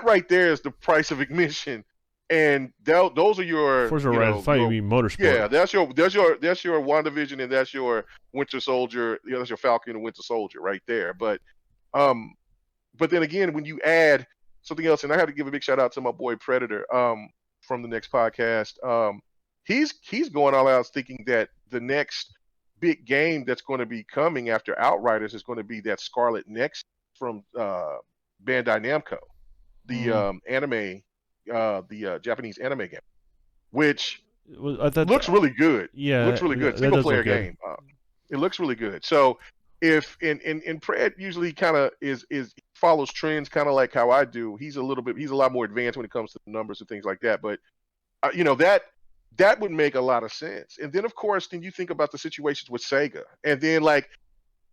A: right there is the price of admission, and those are your
B: Forza Horizon 5, you
A: your
B: mean Motorsport?
A: yeah, that's your WandaVision, and that's your Winter Soldier. That's your Falcon and Winter Soldier right there. Um, but then again, when you add something else, and I have to give a big shout out to my boy Predator from the next podcast. He's going all out thinking that the next big game that's going to be coming after Outriders is going to be that Scarlet Nexus from Bandai Namco, the
B: Mm.
A: anime, the Japanese anime game, which
B: Well, I thought,
A: looks really good.
B: yeah,
A: Looks really good.
B: that
A: Single
B: does look
A: player
B: good.
A: game. It looks really good. So if and Pred usually kind of is follows trends kind of like how I do. He's a lot more advanced when it comes to the numbers and things like that. But that would make a lot of sense. And then of course, then you think about the situations with Sega, and then like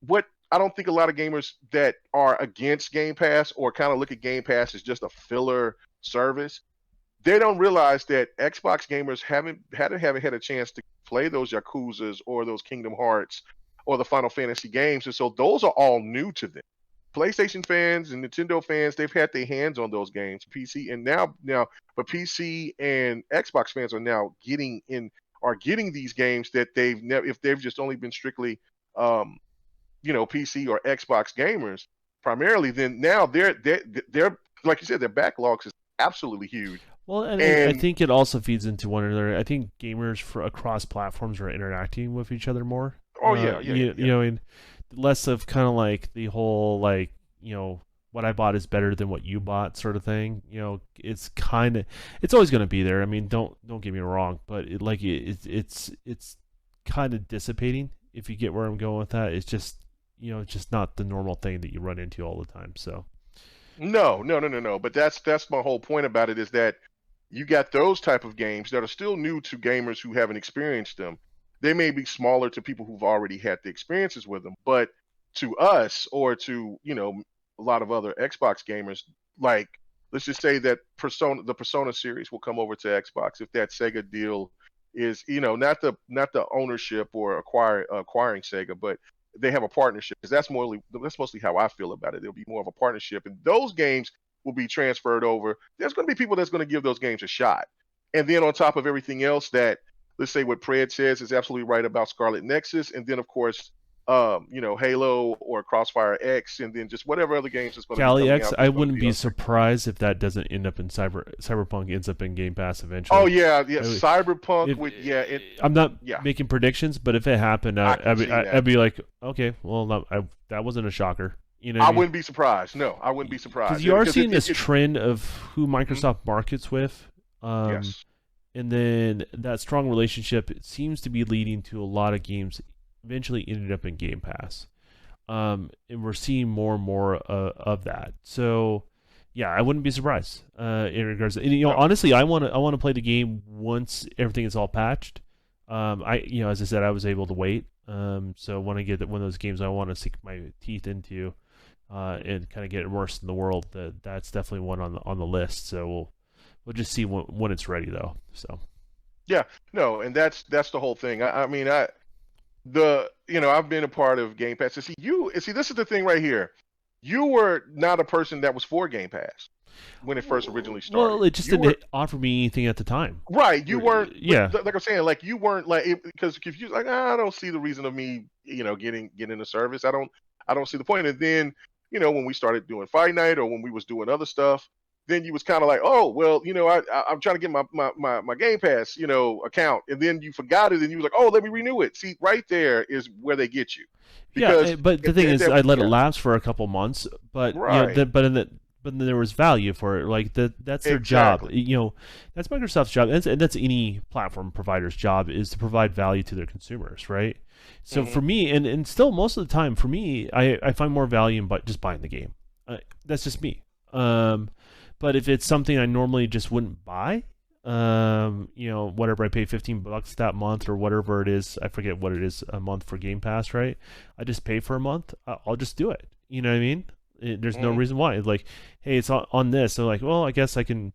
A: what I don't think a lot of gamers that are against Game Pass or kind of look at Game Pass as just a filler service, they don't realize that Xbox gamers haven't had a chance to play those Yakuzas or those Kingdom Hearts or the Final Fantasy games, and so those are all new to them. PlayStation fans and Nintendo fans, they've had their hands on those games. PC and but PC and Xbox fans are now getting these games that they've never, if they've just only been strictly um, PC or Xbox gamers primarily, then now they're like you said, their backlogs is absolutely huge.
B: Well, and I
A: And
B: think it also feeds into one another. I think gamers across platforms are interacting with each other more.
A: oh yeah, yeah, yeah,
B: You
A: yeah.
B: know, and less of kind of like the whole like what I bought is better than what you bought sort of thing. It's always going to be there. I mean, don't get me wrong, but it's kind of dissipating if you get where I'm going with that. It's just it's just not the normal thing that you run into all the time. So
A: No, no, no, no, no. But that's my whole point about it is that you got those type of games that are still new to gamers who haven't experienced them. They may be smaller to people who've already had the experiences with them, but to us or to a lot of other Xbox gamers, like let's just say that the Persona series will come over to Xbox if that Sega deal is not the ownership or acquiring Sega, but they have a partnership, because that's mostly how I feel about it. There'll be more of a partnership, and those games will be transferred over. There's going to be people that's going to give those games a shot, and then on top of everything else, that let's say what Pred says is absolutely right about Scarlet Nexus, and then of course, Halo or Crossfire X, and then just whatever other games that's going to be
B: Galley
A: coming
B: X,
A: out.
B: I
A: That's going to
B: wouldn't
A: be
B: be
A: on.
B: surprised if that doesn't end up in Cyberpunk ends up in Game Pass
A: Oh
B: eventually.
A: yeah, yeah.
B: I
A: Cyberpunk
B: if
A: would yeah it
B: I'm not
A: yeah.
B: making predictions, but if it happened,
A: I can see
B: I'd
A: that.
B: be like, okay, well, no, that wasn't a shocker. You know what
A: I
B: I mean?
A: wouldn't be surprised. No, I wouldn't be
B: Because
A: surprised
B: you are
A: because
B: seeing this
A: it
B: trend of who
A: mhm,
B: Microsoft markets with,
A: yes.
B: and then that strong relationship seems to be leading to a lot of games eventually ended up in Game Pass, and we're seeing more and more of that. So, yeah, I wouldn't be surprised in regards to, and,
A: No.
B: honestly, I want to play the game once everything is all patched. As I said, I was able to wait. So when I get one of those games I want to sink my teeth into, and kind of get immersed in the world, that's definitely one on the list. So we'll just see when it's ready though. So
A: Yeah, no, and that's the whole thing. I mean, I've been a part of Game Pass. See, this is the thing right here. You were not a person that was for Game Pass when it first originally started.
B: well, it just
A: You were
B: didn't offer me anything at the time.
A: right. You weren't, but
B: Yeah,
A: like I'm saying, like you weren't like because if you like, I don't see the reason of me, getting the service. I don't see the point. And then, when we started doing Fight Night or when we was doing other stuff, then you was kind of like, oh well, I'm trying to get my Game Pass, account, and then you forgot it, and you was like, oh, let me renew it. See, right there is where they get you,
B: yeah.
A: because
B: But the thing
A: at
B: is,
A: that
B: I let it
A: yeah,
B: lapse for a couple months, but
A: right,
B: but then there was value for it. Like that's their job.
A: exactly.
B: That's Microsoft's job, and that's any platform provider's job is to provide value to their consumers, right? So
A: Hmm.
B: for me, and still most of the time for me, I find more value in just buying the game. That's just me. But if it's something I normally just wouldn't buy, whatever I pay $15 that month or whatever it is. I forget what it is a month for Game Pass, right? I just pay for a month. I'll just do it. You know what I mean? There's no
A: Mm.
B: reason why. It's like, hey, it's on this. So like, well, I guess I can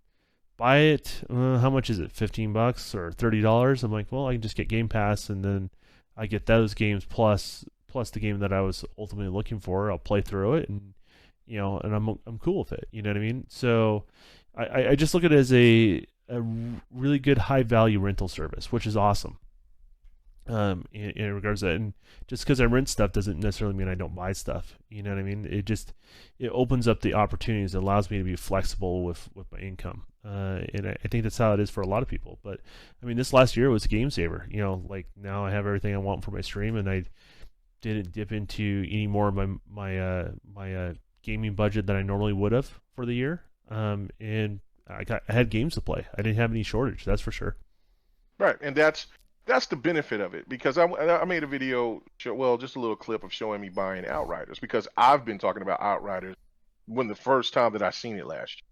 B: buy it. How much is it? $15 or $30? I'm like, well, I can just get Game Pass, and then I get those games plus the game that I was ultimately looking for. I'll play through it, and and I'm cool with it. You know what I mean? So I just look at it as a really good high value rental service, which is awesome. In regards to that, and just because I rent stuff doesn't necessarily mean I don't buy stuff. You know what I mean? It opens up the opportunities. It allows me to be flexible with my income, and I think that's how it is for a lot of people. But I mean, this last year was a game saver. Like now I have everything I want for my stream, and I didn't dip into any more of my gaming budget than I normally would have for the year. And I had games to play. I didn't have any shortage. That's for sure.
A: Right, and that's the benefit of it because I made a video, well, just a little clip of showing me buying Outriders because I've been talking about Outriders when the first time that I seen it last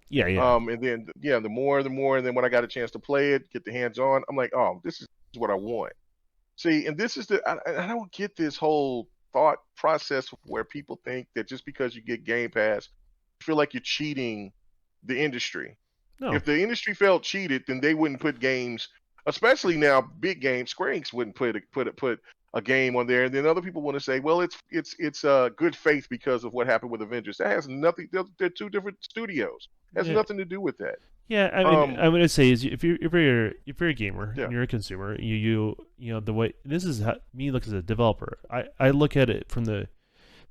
B: Yeah,
A: year.
B: yeah.
A: And then yeah, the more, and then when I got a chance to play it, get the hands on, I'm like, oh, this is what I want. See, and this is I don't get this whole thought process where people think that just because you get Game Pass, you feel like you're cheating the industry.
B: No.
A: If the industry felt cheated, then they wouldn't put games, especially now big games. Square Enix wouldn't put a game on there, and then other people want to say, well, it's good faith because of what happened with Avengers. That has nothing. They're two different studios. It has
B: Yeah.
A: nothing to do with that.
B: Yeah, I mean,
A: Um,
B: I'm gonna say is if you're a gamer
A: yeah,
B: and you're a consumer, the way this is how me look as a developer. I look at it from the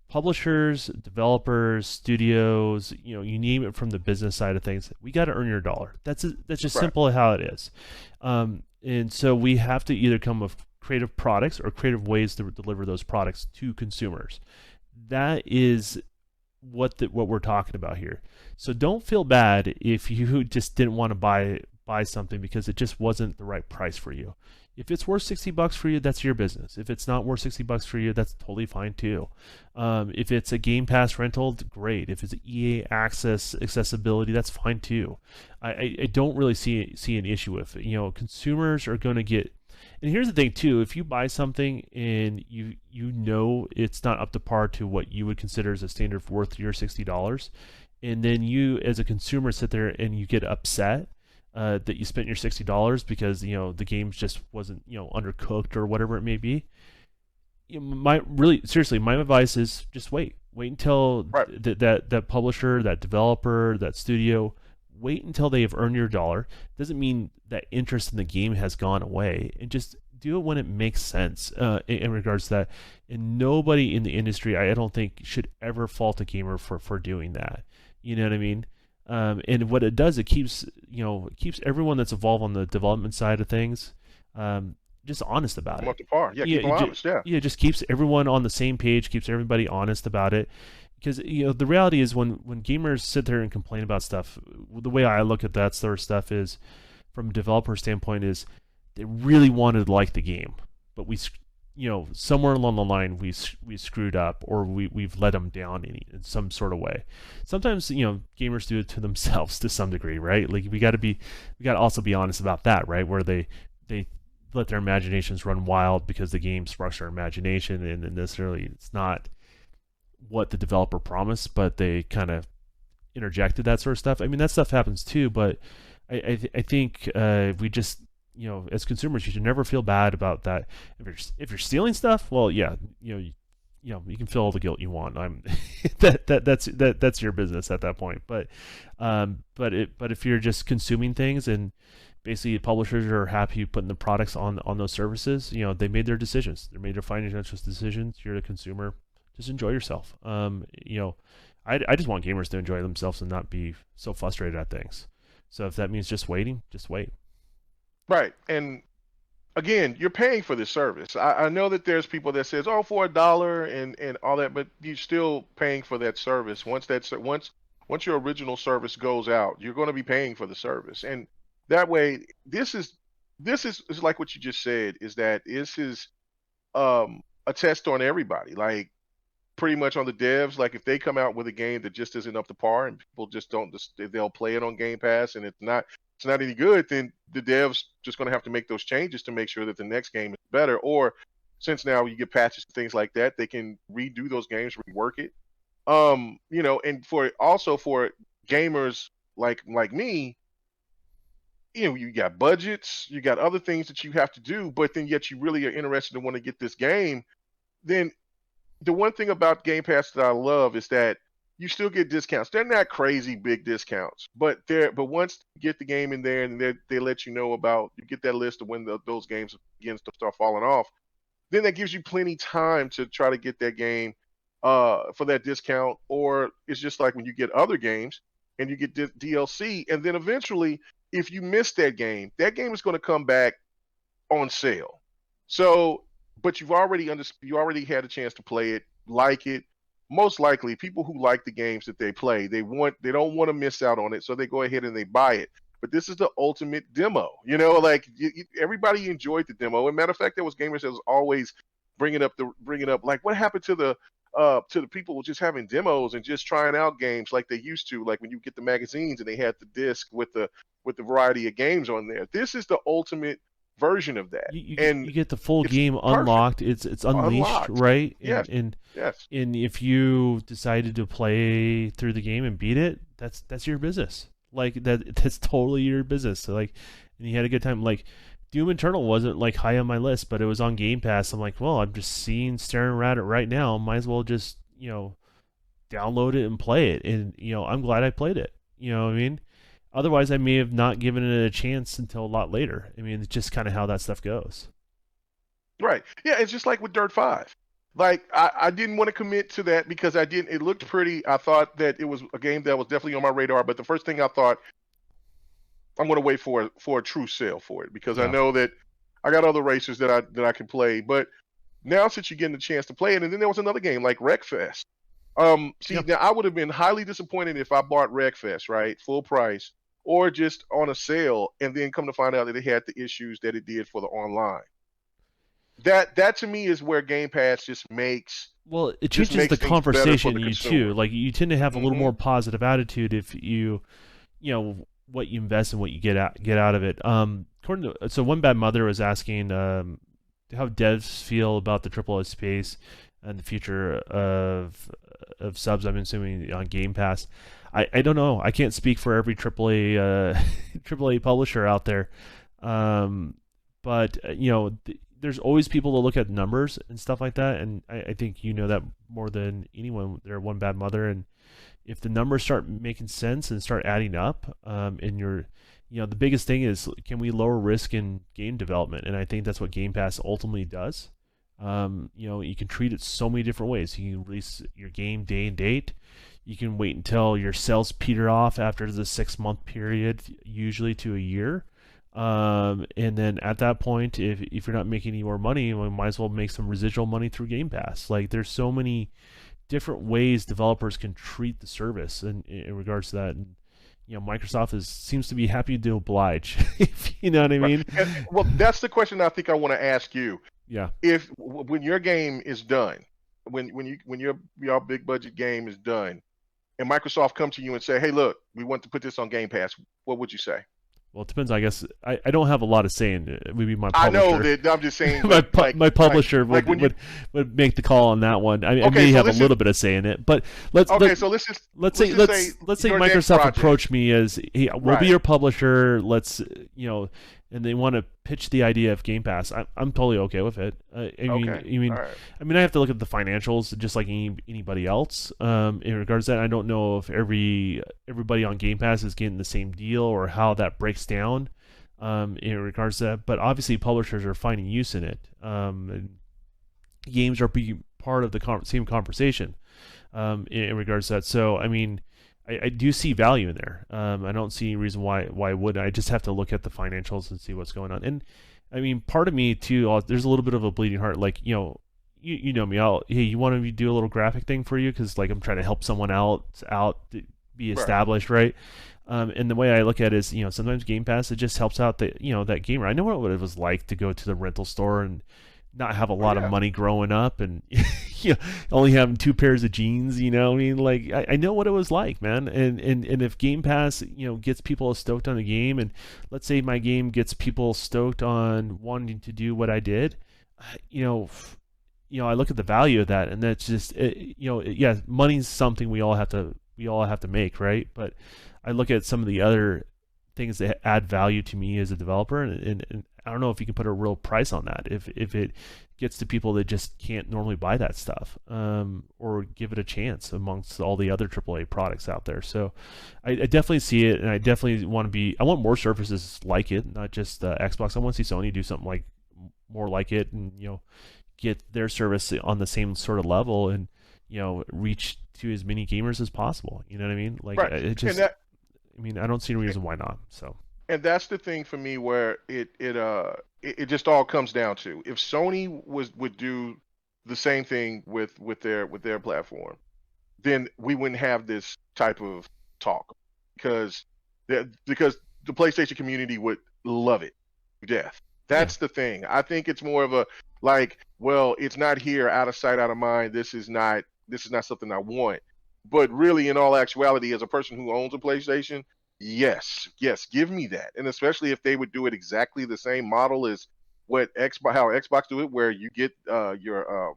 B: publishers, developers, studios, you name it, from the business side of things. We got to earn your dollar. That's just
A: right,
B: simple how it is. And so we have to either come with creative products or creative ways to deliver those products to consumers. That is what we're talking about here. So don't feel bad if you just didn't want to buy something because it just wasn't the right price for you. If it's worth $60 for you, that's your business. If it's not worth $60 for you, that's totally fine too. If it's a Game Pass rental, great. If it's EA access accessibility, that's fine too. I don't really see an issue with it. Consumers are going to get. And here's the thing too: if you buy something and you know it's not up to par to what you would consider as a standard worth your $60, and then you as a consumer sit there and you get upset that you spent your $60 because the game just wasn't undercooked or whatever it may be. My really seriously, my advice is just wait until
A: right,
B: that publisher, that developer, that studio, wait until they have earned your dollar. Doesn't mean that interest in the game has gone away, and just do it when it makes sense in regards to that. And nobody in the industry, I don't think, should ever fault a gamer for doing that. You know what I mean? And what it does, it keeps everyone that's involved on the development side of things just honest about
A: I'm
B: it.
A: up to par. Yeah, keep them honest. Yeah,
B: Yeah, just keeps everyone on the same page, keeps everybody honest about it. Because the reality is when gamers sit there and complain about stuff, the way I look at that sort of stuff is, from a developer standpoint, is they really wanted to like the game, but somewhere along the line we screwed up, or we've let them down in some sort of way. Sometimes gamers do it to themselves to some degree, right? Like we got to also be honest about that, right? Where they let their imaginations run wild because the game sparks their imagination, and necessarily it's not what the developer promised, but they kind of interjected that sort of stuff. I mean, that stuff happens too, but I think we just as consumers, you should never feel bad about that. If you're stealing stuff, well, yeah, you can feel all the guilt you want. I'm that's your business at that point. But if you're just consuming things, and basically publishers are happy putting the products on those services, they made their decisions. They made their financial decisions. You're the consumer. Just enjoy yourself. I just want gamers to enjoy themselves and not be so frustrated at things. So if that means just waiting, just wait.
A: right. And again, you're paying for this service. I know that there's people that says, "Oh, for $1 and all that," but you're still paying for that service. Once your original service goes out, you're going to be paying for the service, and that way, this is like what you just said. Is that this is a test on everybody. Like pretty much on the devs. Like if they come out with a game that just isn't up to par and people just don't, they'll play it on Game Pass and it's not. it's not any good, then the devs just going to have to make those changes to make sure that the next game is better. Or since now you get patches and things like that, they can redo those games, rework it. And for gamers like me, you got budgets, you got other things that you have to do, but then yet you really are interested and want to get this game. Then the one thing about Game Pass that I love is that you still get discounts. They're not crazy big discounts, but once you get the game in there and they let you know about, you get that list of when those games begins to start falling off, then that gives you plenty time to try to get that game for that discount. Or it's just like when you get other games and you get DLC, and then eventually, if you miss that game is going to come back on sale. So, but you already had a chance to play it, like it. Most likely, people who like the games that they play, they don't want to miss out on it, so they go ahead and they buy it. But this is the ultimate demo, like everybody enjoyed the demo. And matter of fact, there was gamers that was always bringing up like, what happened to the people just having demos and just trying out games like they used to, like when you get the magazines and they had the disc with the variety of games on there. This is the ultimate version of that.
B: You get the full game unlocked. It's unleashed, unlocked. Right?
A: Yes.
B: Yes. And if you decided to play through the game and beat it, that's your business. Like that's totally your business. So like, and you had a good time. Like Doom Eternal wasn't like high on my list, but it was on Game Pass. I'm like, well, I'm just staring at it right now. Might as well just download it and play it. And I'm glad I played it. You know what I mean? Otherwise, I may have not given it a chance until a lot later. I mean, it's just kind of how that stuff goes.
A: Right. Yeah, it's just like with Dirt 5. Like, I didn't want to commit to that because it looked pretty. I thought that it was a game that was definitely on my radar, but the first thing I thought, I'm going to wait for a true sale for it, because I know that I got other racers that I can play. But now, since you're getting the chance to play it, and then there was another game like Wreckfest. Now I would have been highly disappointed if I bought Wreckfest, right, full price, or just on a sale, and then come to find out that it had the issues that it did for the online. That to me is where Game Pass just makes.
B: Well, it changes the conversation you too. Like, you tend to have a little more positive attitude if you what you invest and what you get out of it. So One Bad Mother was asking how devs feel about the AAA space and the future of subs. I'm assuming on Game Pass. I don't know. I can't speak for every AAA publisher out there, but there's always people to look at numbers and stuff like that, and I think that more than anyone. They're One Bad Mother, and if the numbers start making sense and start adding up, and the biggest thing is, can we lower risk in game development? And I think that's what Game Pass ultimately does. You can treat it so many different ways. You can release your game day and date. You can wait until your sales peter off after the 6-month period, usually to a year. And then at that point, if you're not making any more money, we might as well make some residual money through Game Pass. Like, there's so many different ways developers can treat the service in regards to that. And Microsoft seems to be happy to oblige. If you know what I mean.
A: And, well, that's the question I think I want to ask you.
B: Yeah.
A: When your game is done, when your big budget game is done, and Microsoft come to you and say, "Hey, look, we want to put this on Game Pass," what would you say?
B: Well, it depends. I guess I don't have a lot of say in it. Maybe my publisher.
A: I know that. I'm just saying.
B: my publisher would make the call on that one. I may have a little bit of say in it, but let's say Microsoft approached me as, "Hey, we'll be your publisher. Let's and they want to pitch the idea of Game Pass. I'm totally okay with it. I have to look at the financials just like anybody else. In regards to that, I don't know if everybody on Game Pass is getting the same deal or how that breaks down. In regards to that, but obviously publishers are finding use in it. And games are being part of the same conversation. In regards to that, so I do see value in there. I don't see any reason why I wouldn't. I just have to look at the financials and see what's going on. And part of me too, there's a little bit of a bleeding heart. Like, you know me. Hey, you want me to do a little graphic thing for you? Because like I'm trying to help someone out to be established, right? And the way I look at it is, sometimes Game Pass, it just helps out that gamer. I know what it was like to go to the rental store and not have a
A: Oh
B: lot of
A: yeah.
B: money growing up and you know, only having two pairs of jeans, you know. I mean, like I know what it was like, man. And if Game Pass, you know, gets people stoked on the game, and let's say my game gets people stoked on wanting to do what I did, you know, I look at the value of that, and that's just yeah, money's something we all have to make, right? But I look at some of the other things that add value to me as a developer, and I don't know if you can put a real price on that. If it gets to people that just can't normally buy that stuff, or give it a chance amongst all the other AAA products out there. So I definitely see it, and I definitely want to be. I want more services like it, not just Xbox. I want to see Sony do something like more like it, and get their service on the same sort of level, and reach to as many gamers as possible. You know what I mean? Like
A: Right.
B: it
A: And
B: just.
A: that
B: I mean, I don't see a reason why not. So.
A: and that's the thing for me where it just all comes down to if Sony would do the same thing with their platform, then we wouldn't have this type of talk because because the PlayStation community would love it to death.
B: Yeah.
A: That's the thing. I think it's more of a like, well, it's not here, out of sight, out of mind. This is not something I want. But really, in all actuality, as a person who owns a PlayStation, yes, yes, give me that. And especially if they would do it exactly the same model as how Xbox do it, where you get your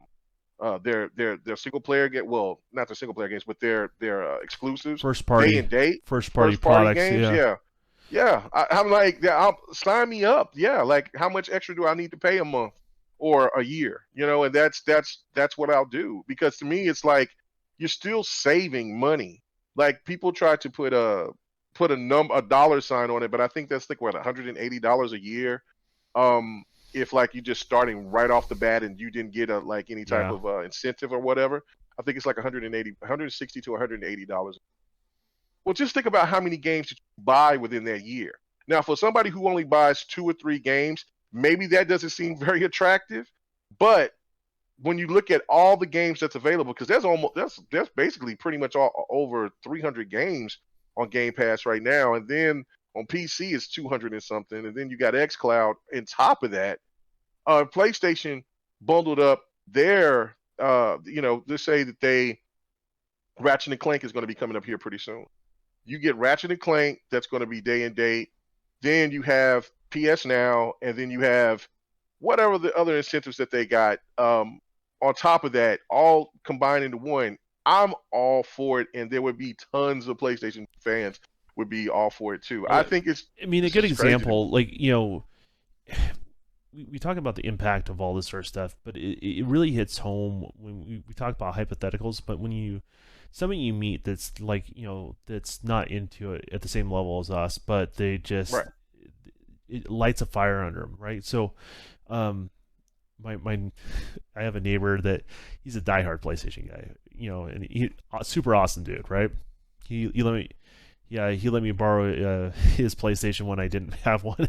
A: their single player get well, not the single player games, but their exclusives
B: First
A: day
B: party,
A: and date,
B: first party
A: first party
B: products.
A: games.
B: Yeah.
A: Yeah, yeah. I'm like, yeah, sign me up. Yeah, like how much extra do I need to pay a month or a year? And that's what I'll do because to me it's like you're still saving money. Like people try to put a dollar sign on it, but I think that's like what $180 a year. If like you just starting right off the bat and you didn't get like any type
B: Yeah.
A: of incentive or whatever, I think it's like 180, 160 to $180. Well, just think about how many games you buy within that year. Now, for somebody who only buys 2 or 3 games, maybe that doesn't seem very attractive. But when you look at all the games that's available, because that's basically pretty much all over 300 games on Game Pass right now, and then on PC it's 200 and something, and then you got XCloud on top of that. PlayStation bundled up their, let's say that Ratchet and Clank is going to be coming up here pretty soon. You get Ratchet and Clank that's going to be day and date. Then you have PS Now, and then you have whatever the other incentives that they got. On top of that, all combined into one. I'm all for it, and there would be tons of PlayStation fans would be all for it too. I
B: Well,
A: think
B: I mean, a
A: it's
B: good
A: just crazy to me.
B: example, like we talk about the impact of all this sort of stuff, but it really hits home when we talk about hypotheticals. But when somebody you meet that's like that's not into it at the same level as us, but they just
A: Right.
B: it lights a fire under them, right? So, my I have a neighbor that he's a diehard PlayStation guy, and he super awesome dude, right? He let me. Yeah, he let me borrow his PlayStation when I didn't have one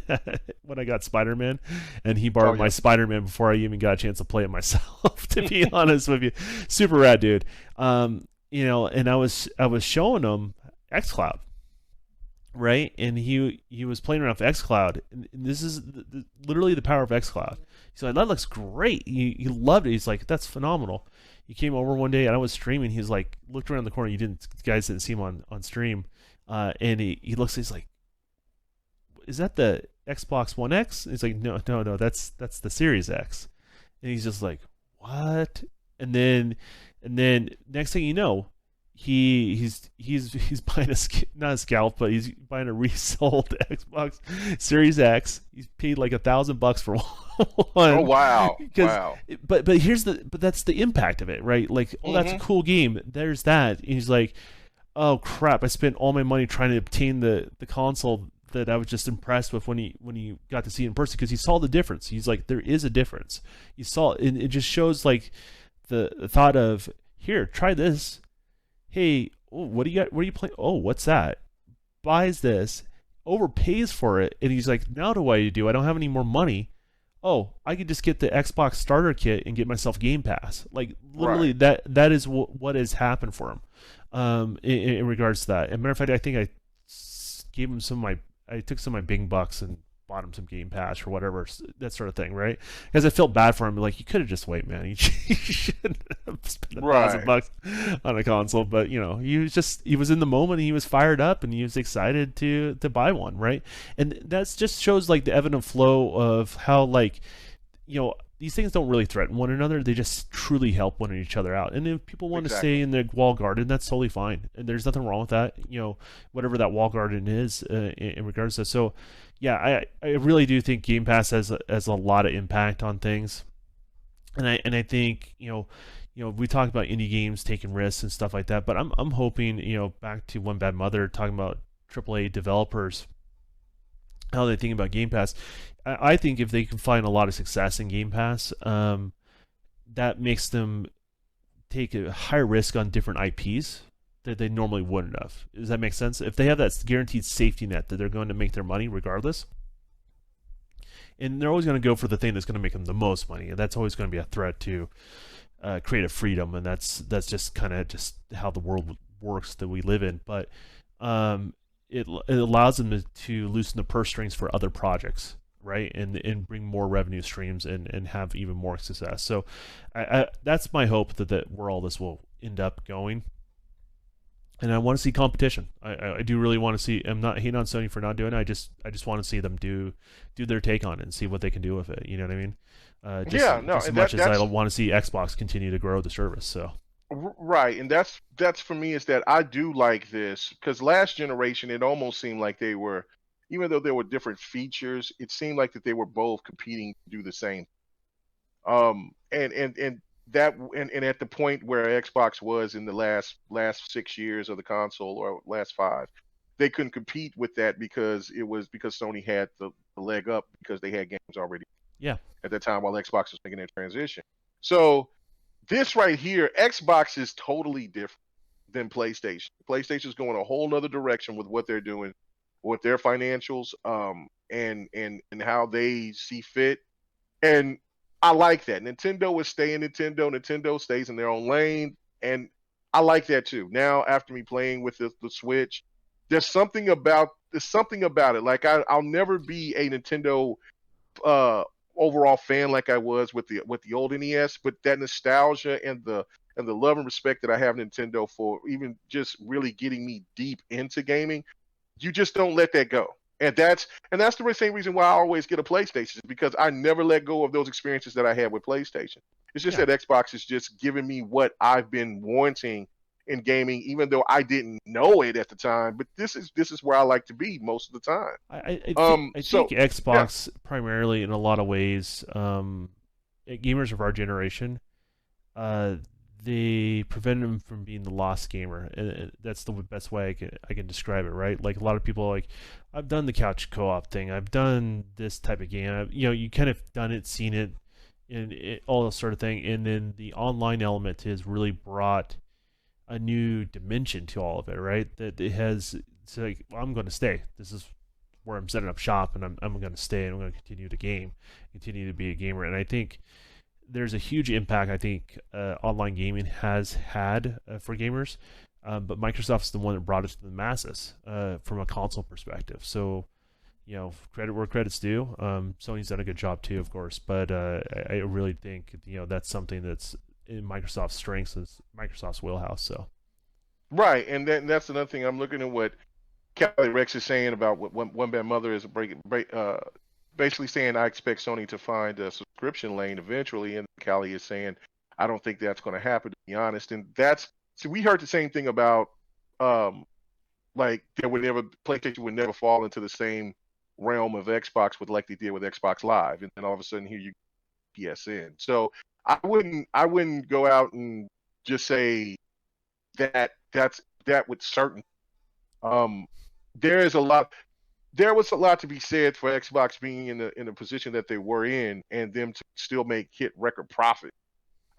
B: when I got Spider-Man, and he
A: Oh
B: borrowed my
A: yeah.
B: Spider-Man before I even got a chance to play it myself. To be honest with you, super rad dude. And I was showing him XCloud, right? And he was playing around with XCloud, and this is literally the power of XCloud. He's like, that looks great. He loved it. He's like, that's phenomenal. He came over one day and I was streaming. He's like, looked around the corner. You guys didn't see him on stream. And he looks. He's like, is that the Xbox One X? And he's like, no, no, no. That's the Series X. And he's just like, what? And then next thing you know, he's buying not a scalp, but he's buying a resold Xbox Series X. He's paid like $1,000 for
A: Oh
B: one
A: wow.
B: because,
A: Wow.
B: but that's the impact of it, right? Like, oh, that's a
A: Hmm.
B: cool game. There's that. And he's like, oh crap! I spent all my money trying to obtain the console that I was just impressed with when he got to see it in person because he saw the difference. He's like, there is a difference. He saw, and it just shows like the thought of, here, try this. Hey, oh, what do you got? What are you playing? Oh, what's that? Buys this, overpays for it, and he's like, now what do I do? I don't have any more money. Oh, I could just get the Xbox starter kit and get myself Game Pass. Like literally,
A: Right.
B: that is what has happened for him. In regards to that, and matter of fact, I think I gave him I took some of my big bucks and bought him some Game Pass or whatever, that sort of thing, right? Because I felt bad for him. Like, you could have just wait, man. You shouldn't have spent
A: Right.
B: $1,000 on a console. But he was in the moment. And he was fired up, and he was excited to buy one, right? And that just shows like the ebb and flow of how like these things don't really threaten one another. They just truly help one each other out. And if people want to stay
A: Exactly.
B: in the wall garden, that's totally fine. And there's nothing wrong with that. Whatever that wall garden is in regards to that. So, yeah, I really do think Game Pass has a lot of impact on things. And I think we talked about indie games taking risks and stuff like that. But I'm hoping back to One Bad Mother talking about AAA developers, how they think about Game Pass. I think if they can find a lot of success in Game Pass, that makes them take a higher risk on different IPs that they normally wouldn't have. Does that make sense? If they have that guaranteed safety net that they're going to make their money regardless, and they're always going to go for the thing that's going to make them the most money, and that's always going to be a threat to creative freedom, and that's just kind of just how the world works that we live in. But it allows them to loosen the purse strings for other projects, right? And bring more revenue streams and have even more success. So that's my hope that where all this will end up going. And I want to see competition. I do really want to see. I'm not hating on Sony for not doing it. I just want to see them do their take on it and see what they can do with it. You know what I mean? Just
A: Yeah, no,
B: as
A: and
B: much as I
A: that's
B: want to see Xbox continue to grow the service. So
A: right, and that's for me is that I do like this because last generation it almost seemed like they were, even though there were different features, it seemed like that they were both competing to do the same. And that and at the point where Xbox was in the last 6 years of the console or last five, they couldn't compete with that because Sony had the leg up because they had games already
B: yeah,
A: at that time while Xbox was making their transition. So this right here, Xbox is totally different than PlayStation. PlayStation is going a whole nother direction with what they're doing, with their financials, and how they see fit. And I like that. Nintendo is staying Nintendo. Nintendo stays in their own lane, and I like that too. Now, after me playing with the Switch, there's something about it. Like I'll never be a Nintendo uh overall fan like I was with the old NES, but that nostalgia and the love and respect that I have Nintendo for even just really getting me deep into gaming, you just don't let that go. And that's the same reason why I always get a PlayStation, because I never let go of those experiences that I had with PlayStation. It's just
B: yeah.
A: that Xbox is just giving me what I've been wanting in gaming, even though I didn't know it at the time. But this is where I like to be most of the time.
B: I think
A: So yeah,
B: Xbox primarily in a lot of ways, gamers of our generation, uh, they prevent them from being the lost gamer. And that's the best way I can describe it, right? Like a lot of people are like, I've done the couch co-op thing, I've done this type of game. You kind of done it, seen it, and all that sort of thing. And then the online element has really brought a new dimension to all of it, right? That it has. It's like, well, I'm going to stay. This is where I'm setting up shop, and I'm going to stay, and I'm going to continue to game, continue to be a gamer. And I think there's a huge impact I think online gaming has had for gamers, but Microsoft's the one that brought it to the masses from a console perspective. So credit where credit's due. Sony's done a good job too, of course, but I really think that's something that's in Microsoft's strengths, is Microsoft's wheelhouse. So
A: right, and that's another thing. I'm looking at what Cali Rex is saying about what One Bad Mother is basically saying I expect Sony to find a subscription lane eventually, and Cali is saying I don't think that's going to happen, to be honest. And we heard the same thing about um like there would never PlayStation would never fall into the same realm of Xbox with like they did with Xbox Live, and then all of a sudden here you PSN. So I wouldn't go out and just say that with certain. Um, there is a lot. There was a lot to be said for Xbox being in the position that they were in, and them to still make hit record profit.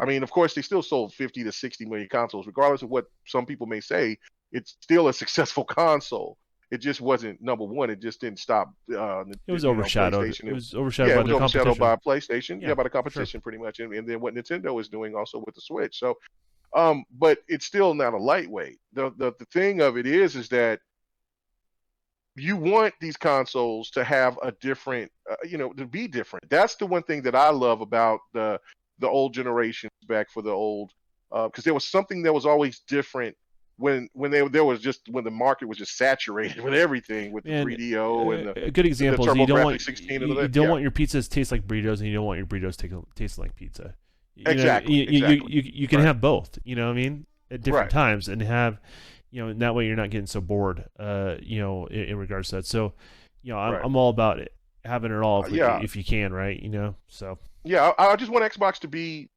A: I mean, of course, they still sold 50 to 60 million consoles, regardless of what some people may say. It's still a successful console. It just wasn't number one. It just didn't stop.
B: it was overshadowed.
A: PlayStation.
B: It was overshadowed
A: Yeah, it
B: by
A: was
B: their
A: overshadowed
B: competition.
A: by PlayStation. Yeah,
B: Yeah,
A: by the
B: for sure.
A: competition, pretty much, and then what Nintendo is doing also with the Switch. So, but it's still not a lightweight. The thing of it is that you want these consoles to have a different, to be different. That's the one thing that I love about the old generations back for the old, because there was something that was always different when the market was just saturated with everything, with the
B: And
A: 3DO and
B: a good
A: the
B: example is
A: TurboGrafx 16 and
B: you
A: that.
B: don't
A: Yeah,
B: want your pizzas to taste like burritos, and you don't want your burritos tasting like pizza.
A: exactly, exactly.
B: You can
A: Right,
B: have both. You know what I mean? At different
A: right,
B: times, and have and that way you're not getting so bored. In regards to that. So,
A: right.
B: I'm all about it, having it all
A: Yeah,
B: if you can, right? So
A: yeah. I just want Xbox to be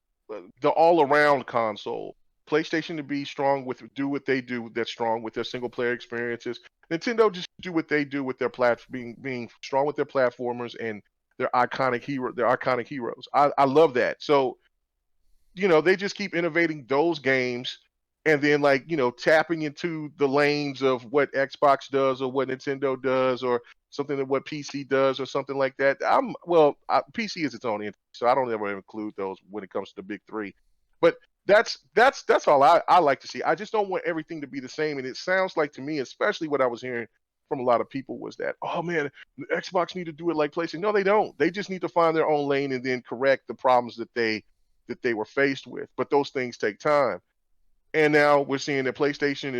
A: the all-around console. PlayStation to be strong with do what they do that's strong with their single player experiences. Nintendo just do what they do with their being strong with their platformers and their iconic heroes. I love that. So they just keep innovating those games and then tapping into the lanes of what Xbox does or what Nintendo does or something that what PC does or something like that. PC is its own entity, so I don't ever include those when it comes to the big three. But that's all I like to see. I just don't want everything to be the same. And it sounds like to me, especially what I was hearing from a lot of people, was that, oh man, Xbox need to do it like PlayStation. No, they don't. They just need to find their own lane and then correct the problems that they were faced with. But those things take time. And now we're seeing that PlayStation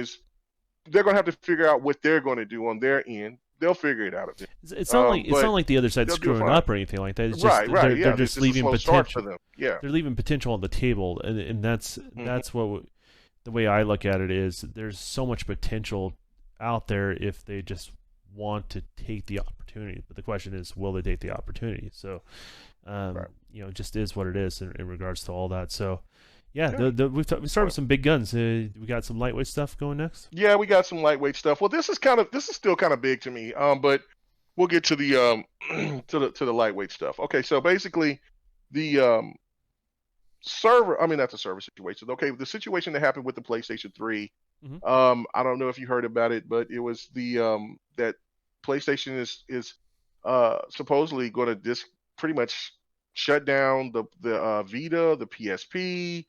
A: they're going to have to figure out what they're going to do on their end. They'll figure it out eventually.
B: it's not
A: But
B: like the other side's
A: they'll do it
B: screwing
A: fine.
B: up or anything like that. It's just
A: Right, right.
B: they're
A: Yeah,
B: just
A: this is a
B: leaving
A: slow start for
B: potential.
A: them. Yeah.
B: They're leaving potential on the table, and that's
A: Hmm.
B: what the way I look at it is. There's so much potential out there if they just want to take the opportunity. But the question is, will they take the opportunity? So,
A: Right.
B: it just is what it is in regards to all that. So, yeah,
A: Yeah.
B: we started with some big guns. We got some lightweight stuff going next.
A: Yeah, we got some lightweight stuff. Well, this is still kind of big to me. But we'll get to the to the lightweight stuff. Okay, so basically the server, I mean not the server situation. Okay, the situation that happened with the PlayStation 3.
B: Hmm.
A: I don't know if you heard about it, but it was the that PlayStation is supposedly going to pretty much shut down the Vita, the PSP,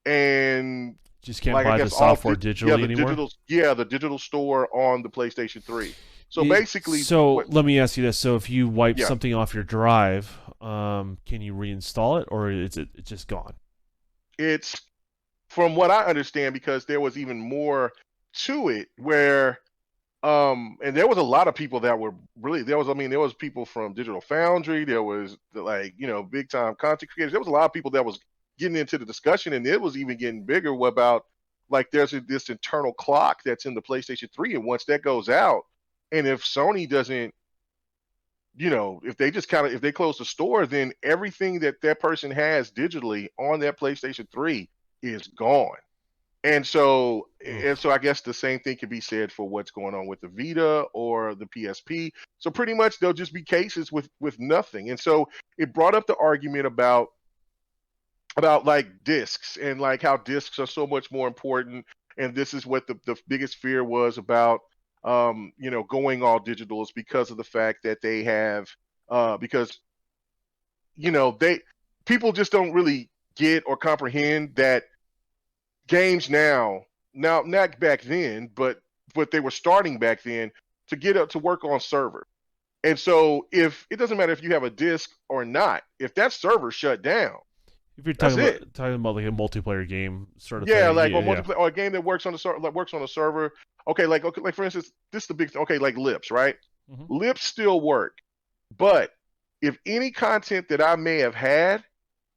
A: and
B: Just can't
A: like I
B: buy the
A: guess all
B: software
A: yeah,
B: digitally
A: the
B: anymore.
A: digital store on the PlayStation 3. So basically,
B: So
A: what?
B: let me ask you this: so if you wipe
A: Yeah,
B: something off your drive, can you reinstall it, or is it just gone?
A: it's from what I understand because there was even more to it where and there was a lot of people that were really there was people from Digital Foundry, there was big time content creators. There was a lot of people that was getting into the discussion, and it was even getting bigger about there's this internal clock that's in the PlayStation 3, and once that goes out, and if Sony doesn't, if they just if they close the store, then everything that person has digitally on that PlayStation 3 is gone. And so I guess the same thing could be said for what's going on with the Vita or the PSP. So pretty much there'll just be cases with nothing. And so it brought up the argument about like discs and like how discs are so much more important. And this is what the biggest fear was about going all digital, is because of the fact that they have because they people just don't really get or comprehend that games now not back then, but they were starting back then to get up to work on server. And so if it doesn't matter if you have a disk or not, if that server shut down,
B: If you're
A: that's it.
B: talking about like a multiplayer game sort of
A: Yeah,
B: thing,
A: like
B: yeah,
A: on
B: yeah.
A: multiplayer or a game that works on the server, Okay, like for instance, this is the big thing. Okay, like Lips, right?
B: Hmm.
A: Lips still work, but if any content that I may have had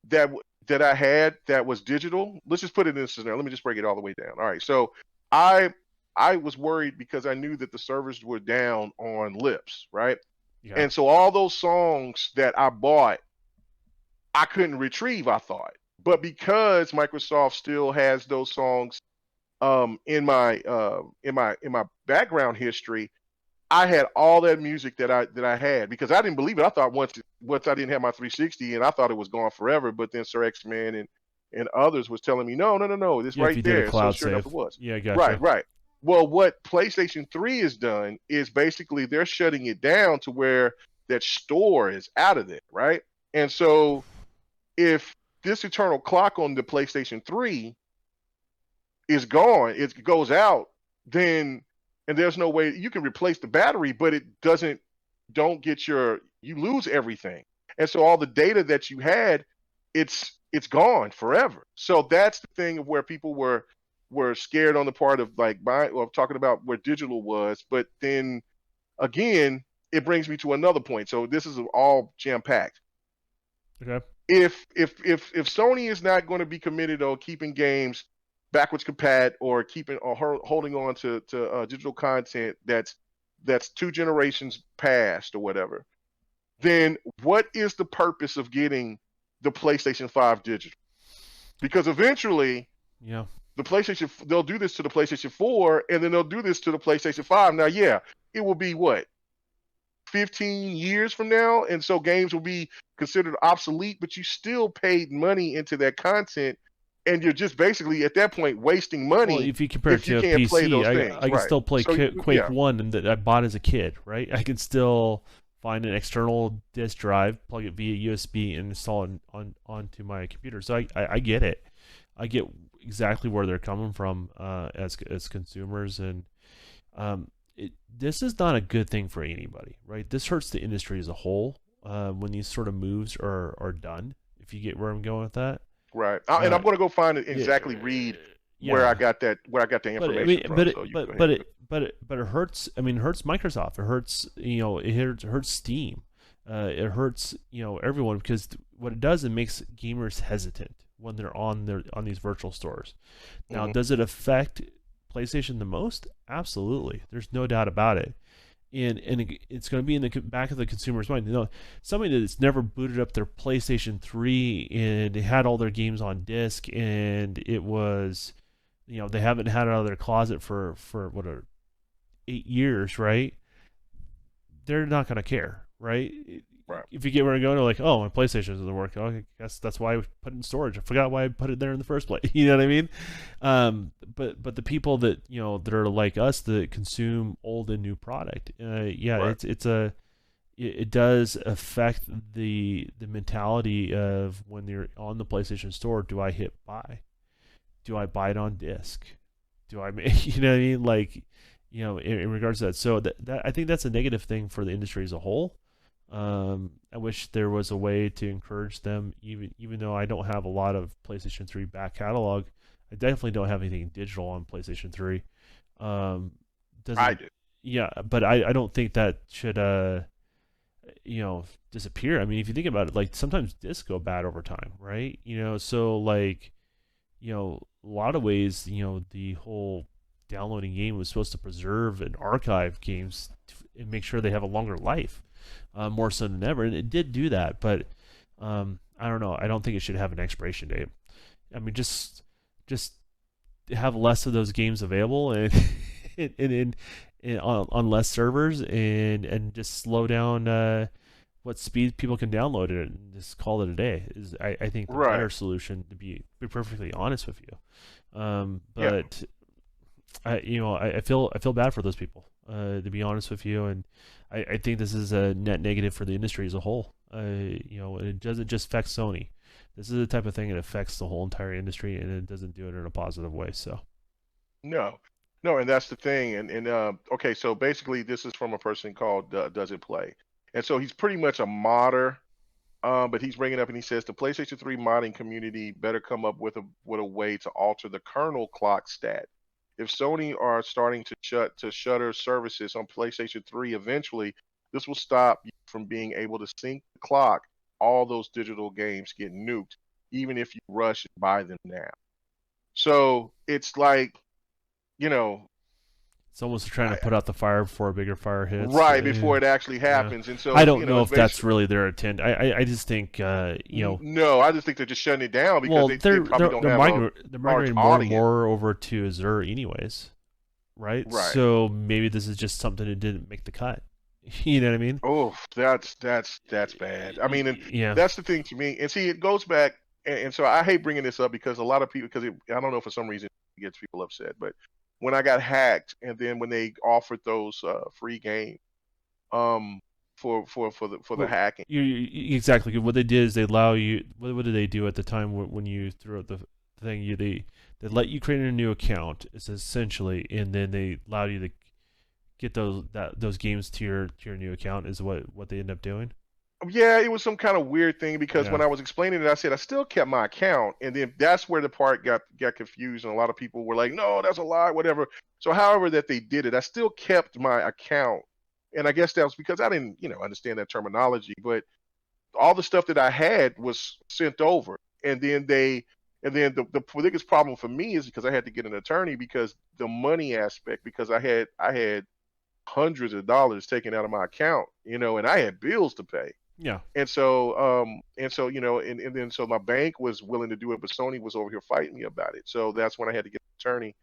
A: that that I had that was digital. Let's just put it in this scenario. Let me just break it all the way down. All right, so I I was worried because I knew that the servers were down on Lips, right?
B: Yeah.
A: And so all those songs that I bought, I couldn't retrieve. I thought, but because Microsoft still has those songs in my background history, I had all that music that I had because I didn't believe it. I thought once I didn't have my 360 and I thought it was gone forever. But then Sir X Man and others was telling me no, no, no, no, it's
B: Yeah, if
A: right
B: you did a
A: there. So
B: cloud
A: sure enough, it
B: save.
A: was.
B: Yeah,
A: Right,
B: gotcha.
A: right. Well, what PlayStation 3 has done is basically they're shutting it down to where that store is out of there, right? And so if this eternal clock on the PlayStation 3 is gone, it goes out, then and there's no way you can replace the battery, but it doesn't don't get you lose everything. And so all the data that you had, it's gone forever. So that's the thing of where people were scared on the part of like buying or talking about where digital was. But then again, it brings me to another point. So this is all jam packed.
B: Okay.
A: If Sony is not going to be committed on keeping games backwards compat or keeping or holding on to digital content that's 2 generations past or whatever, then what is the purpose of getting the PlayStation 5 digital? Because eventually,
B: Yeah.
A: they'll do this to the PlayStation 4, and then they'll do this to the PlayStation 5. Now, yeah, it will be what, 15 years from now, and so games will be considered obsolete, but you still paid money into that content, and you're just basically at that point wasting
B: Well,
A: money
B: if you compare it
A: if
B: to
A: you
B: a
A: can't play
B: PC,
A: those things.
B: I can
A: Right.
B: still play
A: So
B: Quake
A: yeah,
B: 1 and that I bought as a kid, right? I can still find an external disk drive, plug it via USB, and install it onto my computer. So I get it. I get exactly where they're coming from as consumers, and this is not a good thing for anybody, right? This hurts the industry as a whole when these sort of moves are done. If you get where I'm going with that,
A: right. And I'm going to go find it
B: yeah,
A: exactly read where
B: yeah.
A: I got the
B: But I
A: information
B: mean,
A: from. So you go ahead.
B: but it hurts. I mean, it hurts Microsoft. It hurts it hurts Steam. It hurts everyone because what it does, it makes gamers hesitant when they're on these virtual stores. Now,
A: Mm-hmm.
B: does it affect PlayStation the most? Absolutely. There's no doubt about it. And it's going to be in the back of the consumer's mind. Somebody that's never booted up their PlayStation 3 and they had all their games on disc, and it was, they haven't had it out of their closet for what 8 years, right? They're not going to care, right?
A: Right.
B: If you get where I'm going, they're like, oh, my PlayStation doesn't work. Oh, I guess that's why I put it in storage. I forgot why I put it there in the first place. You know what I mean? But the people that that are like us that consume old and new product, yeah,
A: Right.
B: it does affect the mentality of when you're on the PlayStation Store. Do I hit buy? Do I buy it on disc? Do I make you know what I mean? Like, in regards to that. So that I think that's a negative thing for the industry as a whole. I wish there was a way to encourage them, even though I don't have a lot of PlayStation 3 back catalog. I definitely don't have anything digital on PlayStation 3.
A: I
B: Doesn't
A: do.
B: Yeah, but I don't think that should disappear. I mean, if you think about it, like sometimes discs go bad over time, right? So like a lot of ways, the whole downloading game was supposed to preserve and archive games and make sure they have a longer life, more so than ever, and it did do that. But I don't know. I don't think it should have an expiration date. I mean, just have less of those games available and on less servers and just slow down what speed people can download it and just call it a day is I think the
A: Right.
B: better solution, to be perfectly honest with you.
A: Yeah.
B: But I feel bad for those people, to be honest with you, and I think this is a net negative for the industry as a whole. And it doesn't just affect Sony. This is the type of thing that affects the whole entire industry, and it doesn't do it in a positive way. So
A: No. No, and that's the thing. And okay, so basically this is from a person called Does It Play. And so he's pretty much a modder, but he's bringing up and he says the PlayStation 3 modding community better come up with a way to alter the kernel clock stat. If Sony are starting to shutter services on PlayStation 3 eventually, this will stop you from being able to sync the clock. All those digital games get nuked, even if you rush and buy them now. So it's like, you know,
B: it's almost trying to
A: I,
B: put out the fire before a bigger fire hits.
A: right before it actually
B: Yeah.
A: happens. And
B: I
A: so,
B: don't know
A: it's
B: if that's
A: basically,
B: really their intent. I just think
A: no, I just think they're just shutting it down because
B: well,
A: they probably don't have a
B: they're
A: large
B: migrating more and
A: audience.
B: more over to Azure anyways, right?
A: Right.
B: So maybe this is just something that didn't make the cut. You know what I mean?
A: Oh, that's bad. I mean, and
B: Yeah.
A: that's the thing to me. And see, it goes back, and so I hate bringing this up because a lot of people, because I don't know, for some reason it gets people upset. But when I got hacked, and then when they offered those free games, um, for the
B: Well,
A: hacking.
B: exactly. What they did is they allow you. What did they do at the time when you threw out the thing? They let you create a new account, it's essentially, and then they allowed you to get those games to your new account is what they end up doing.
A: Yeah, it was some kind of weird thing because
B: Yeah.
A: when I was explaining it, I said I still kept my account, and then that's where the part got confused, and a lot of people were like, "No, that's a lie, whatever." So, however that they did it, I still kept my account, and I guess that was because I didn't, understand that terminology. But all the stuff that I had was sent over, and then the biggest problem for me is because I had to get an attorney because the money aspect, because I had hundreds of dollars taken out of my account, and I had bills to pay.
B: Yeah.
A: And then so my bank was willing to do it, but Sony was over here fighting me about it. So that's when I had to get an attorney.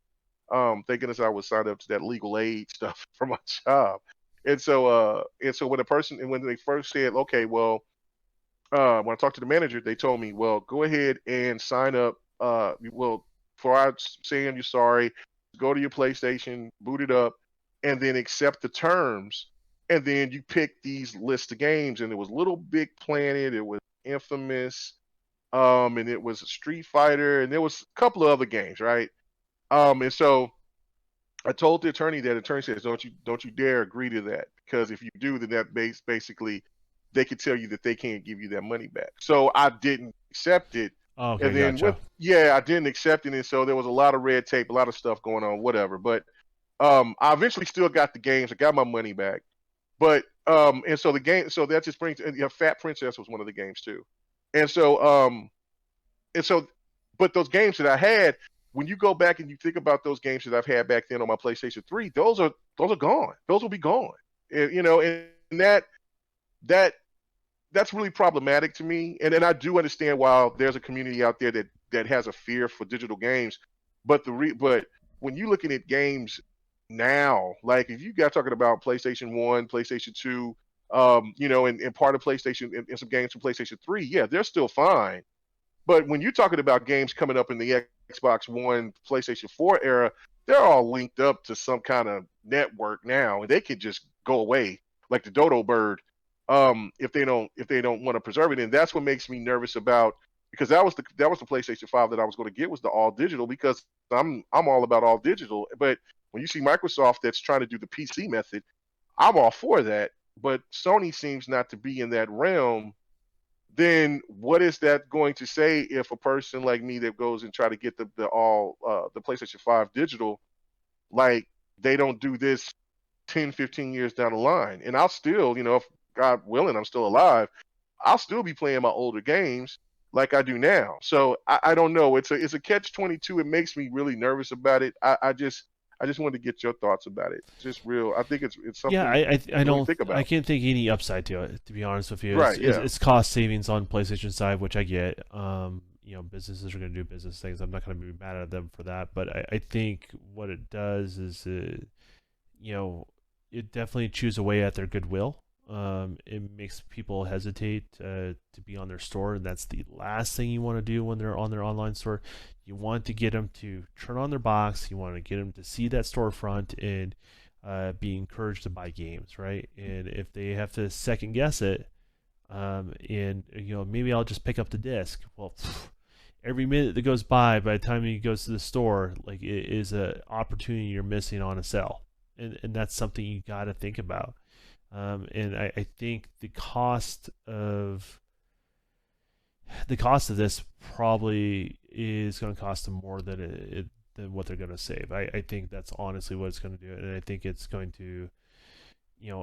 A: Thank goodness I was signed up to that legal aid stuff for my job. And so when they first said, okay, well, when I talked to the manager, they told me, well, go ahead and sign up. Well, for our saying you're sorry, go to your PlayStation, boot it up, and then accept the terms. And then you pick these list of games, and it was Little Big Planet, it was Infamous, and it was Street Fighter, and there was a couple of other games, right? And so I told the attorney that. The attorney says, "Don't you dare agree to that, because if you do, then that basically they could tell you that they can't give you that money back." So I didn't accept it,
B: Oh,
A: and
B: okay,
A: then
B: gotcha.
A: I didn't accept it, and so there was a lot of red tape, a lot of stuff going on, whatever. But I eventually still got the games. I got my money back, but and so the game, so that just brings, and, Fat Princess was one of the games too, and so and so, but those games that I had, when you go back and you think about those games that I've had back then on my PlayStation 3, those are gone. Those will be gone. And that that's really problematic to me. And I do understand why there's a community out there that has a fear for digital games. But when you're looking at games now, like if you got talking about PlayStation 1, PlayStation 2, and part of PlayStation and some games from PlayStation 3, yeah, they're still fine. But when you're talking about games coming up in the Xbox One, PlayStation 4 era, they're all linked up to some kind of network now, and they could just go away like the dodo bird, if they don't want to preserve it. And that's what makes me nervous about, because that was the PlayStation 5 that I was going to get, was the all digital, because I'm all about all digital. But when you see Microsoft that's trying to do the PC method, I'm all for that. But Sony seems not to be in that realm. Then what is that going to say if a person like me that goes and try to get the PlayStation 5 digital, like, they don't do this 10, 15 years down the line? And I'll still, if God willing I'm still alive, I'll still be playing my older games like I do now. So I don't know. It's a catch 22. It makes me really nervous about it. I just wanted to get your thoughts about it. Just real. I think it's
B: Yeah,
A: something
B: I
A: to really
B: don't
A: think
B: I
A: about.
B: can't think any upside to it, to be honest with you.
A: Right. Yeah.
B: It's cost savings on PlayStation side, which I get. Businesses are going to do business things. I'm not going to be mad at them for that, but I think what it does is you know it definitely chews away at their goodwill. It makes people hesitate to be on their store, and that's the last thing you want to do when they're on their online store. You want to get them to turn on their box. You want to get them to see that storefront and be encouraged to buy games, right? And if they have to second guess it, and maybe I'll just pick up the disc. Well, every minute that goes by the time he goes to the store, like, it is a opportunity you're missing on a sell, and that's something you got to think about. And I think the cost of this probably is going to cost them more than what they're going to save. I think that's honestly what it's going to do, and I think it's going to,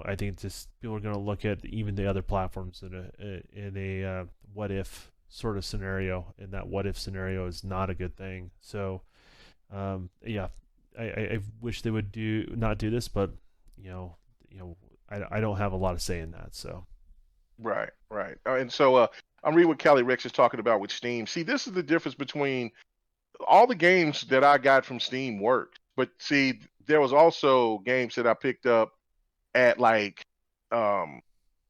B: I think just people are going to look at even the other platforms in a what if sort of scenario, and that what if scenario is not a good thing. So, yeah, I wish they would not do this, but you know, I don't have a lot of say in that. So
A: Right, right. And so I'm reading what Callie Rex is talking about with Steam. See, this is the difference between all the games that I got from Steam worked, but see, there was also games that I picked up at, like, um,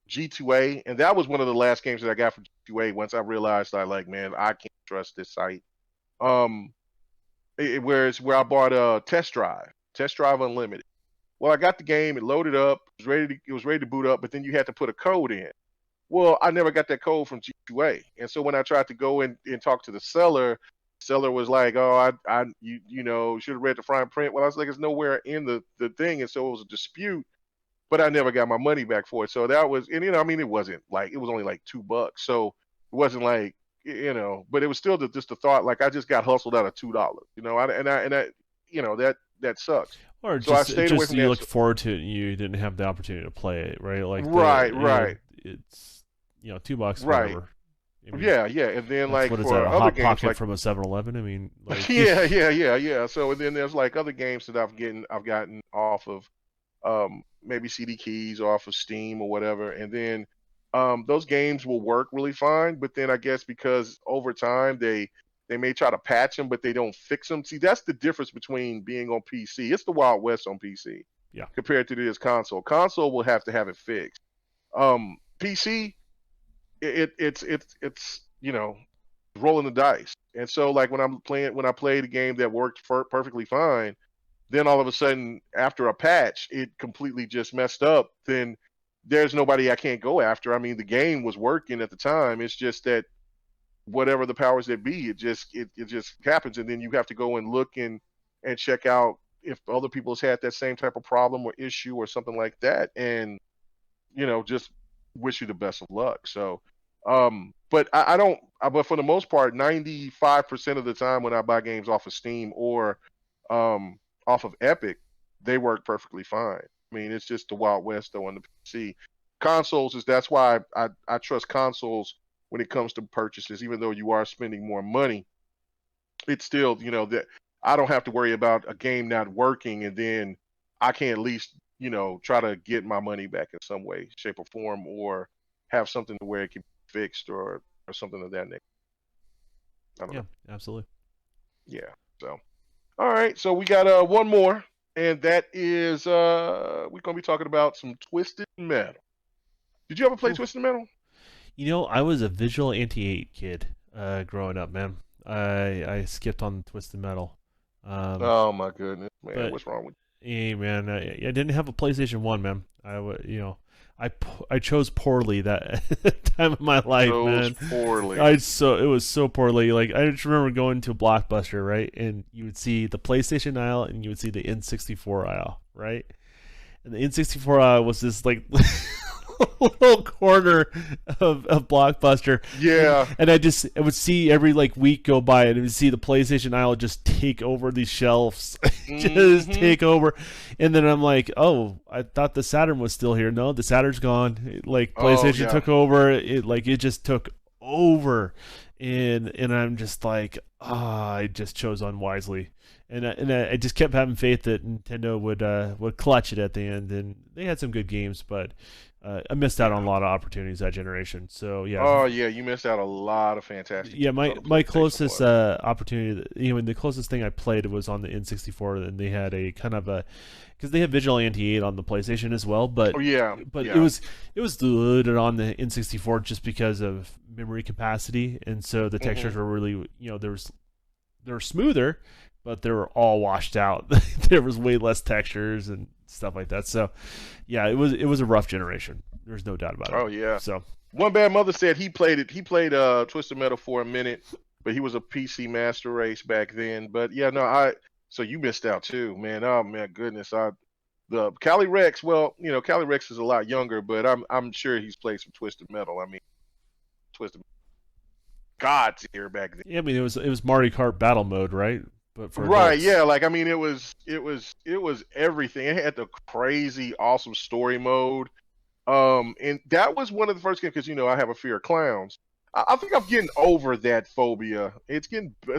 A: G2A, and that was one of the last games that I got from G2A. Once I realized, man, I can't trust this site. Um, where I bought a Test Drive Unlimited. Well, I got the game, it loaded up, it was ready to boot up, but then you had to put a code in. Well, I never got that code from G2A. And so when I tried to go in and talk to the seller was like, "Oh, you should have read the fine print." Well, I was like, "It's nowhere in the thing," and so it was a dispute. But I never got my money back for it. So that was, and I mean, it wasn't like it was only like $2, so it wasn't like but it was still just the thought like I just got hustled out of $2. That sucks.
B: Or
A: So I
B: just
A: stayed away
B: just
A: from
B: you
A: that.
B: looked forward to it and you didn't have the opportunity to play it, right? Like
A: Right, right,
B: it's $2,
A: right.
B: whatever. I mean,
A: Yeah, yeah. And then
B: that's
A: like
B: what is that?
A: for
B: A
A: other
B: hot
A: games,
B: pocket
A: like
B: from a 7-Eleven? I mean, like
A: yeah, yeah, yeah, yeah. So and then there's like other games that I've gotten off of maybe CD keys off of Steam or whatever, and then those games will work really fine. But then I guess because over time they may try to patch them, but they don't fix them. See, that's the difference between being on PC. It's the Wild West on PC
B: yeah,
A: compared to this console. Console will have to have it fixed. PC, it's rolling the dice. And so like when I played a game that worked perfectly fine, then all of a sudden after a patch it completely just messed up, then there's nobody I can't go after. I mean, the game was working at the time. It's just that whatever the powers that be, it just happens, and then you have to go and look and check out if other people's had that same type of problem or issue or something like that, and just wish you the best of luck. So but I don't but for the most part 95% of the time when I buy games off of Steam or um off of Epic, they work perfectly fine. I mean, it's just the Wild West though on the PC. Consoles is that's why I trust consoles when it comes to purchases. Even though you are spending more money, it's still, that I don't have to worry about a game not working, and then I can at least, try to get my money back in some way, shape, or form, or have something to where it can be fixed or something of that nature. I don't
B: yeah,
A: know.
B: absolutely.
A: Yeah. So, all right. So we got one more, and that is we're gonna be talking about some Twisted Metal. Did you ever play
B: Oof.
A: Twisted Metal?
B: I was a visual anti-8 kid growing up, man. I skipped on Twisted Metal. Um,
A: Oh my goodness, man,
B: but
A: what's wrong with
B: hey, man, I didn't have a PlayStation 1, man. I chose poorly that time of my
A: you?
B: life,
A: Chose
B: man.
A: poorly.
B: It was so poorly. Like I just remember going to Blockbuster, right, and you would see the PlayStation aisle and you would see the N64 aisle, right, and the N64 aisle was this like little corner of Blockbuster,
A: Yeah.
B: and I would see every like week go by, and I would see the PlayStation aisle just take over these shelves, just
A: Mm-hmm.
B: take over, and then I'm like, oh, I thought the Saturn was still here. No, the Saturn's gone. Like
A: Oh
B: PlayStation
A: yeah.
B: took over. It just took over, and I'm just like, I just chose unwisely. And I just kept having faith that Nintendo would clutch it at the end, and they had some good games, but I missed out on a
A: Yeah.
B: lot of opportunities that generation. So yeah,
A: Oh yeah, you missed out a lot of fantastic
B: yeah.
A: games
B: My
A: on the
B: my
A: PlayStation
B: closest
A: 1.
B: opportunity, the closest thing I played was on the N64, and they had a kind of a because they have Visual Anti-8 on the PlayStation as well,
A: Oh yeah,
B: but
A: yeah.
B: it was diluted on the N64 just because of memory capacity, and so the textures
A: Hmm.
B: were really they were smoother, but they were all washed out. There was way less textures and stuff like that. So yeah, it was a rough generation. There's no doubt about it.
A: Oh yeah.
B: So
A: One Bad Mother said he played it. He played Twisted Metal for a minute, but he was a PC Master Race back then. But yeah, no, so you missed out too, man. Oh man, goodness. The Cali Rex. Well, Cali Rex is a lot younger, but I'm sure he's played some Twisted Metal. I mean, Twisted God's here back then.
B: yeah, I mean it was Mario Kart Battle Mode, right? But for
A: Right,
B: adults.
A: yeah, like I mean it was everything. It had the crazy awesome story mode. And that was one of the first games because I have a fear of clowns. I think I'm getting over that phobia. It's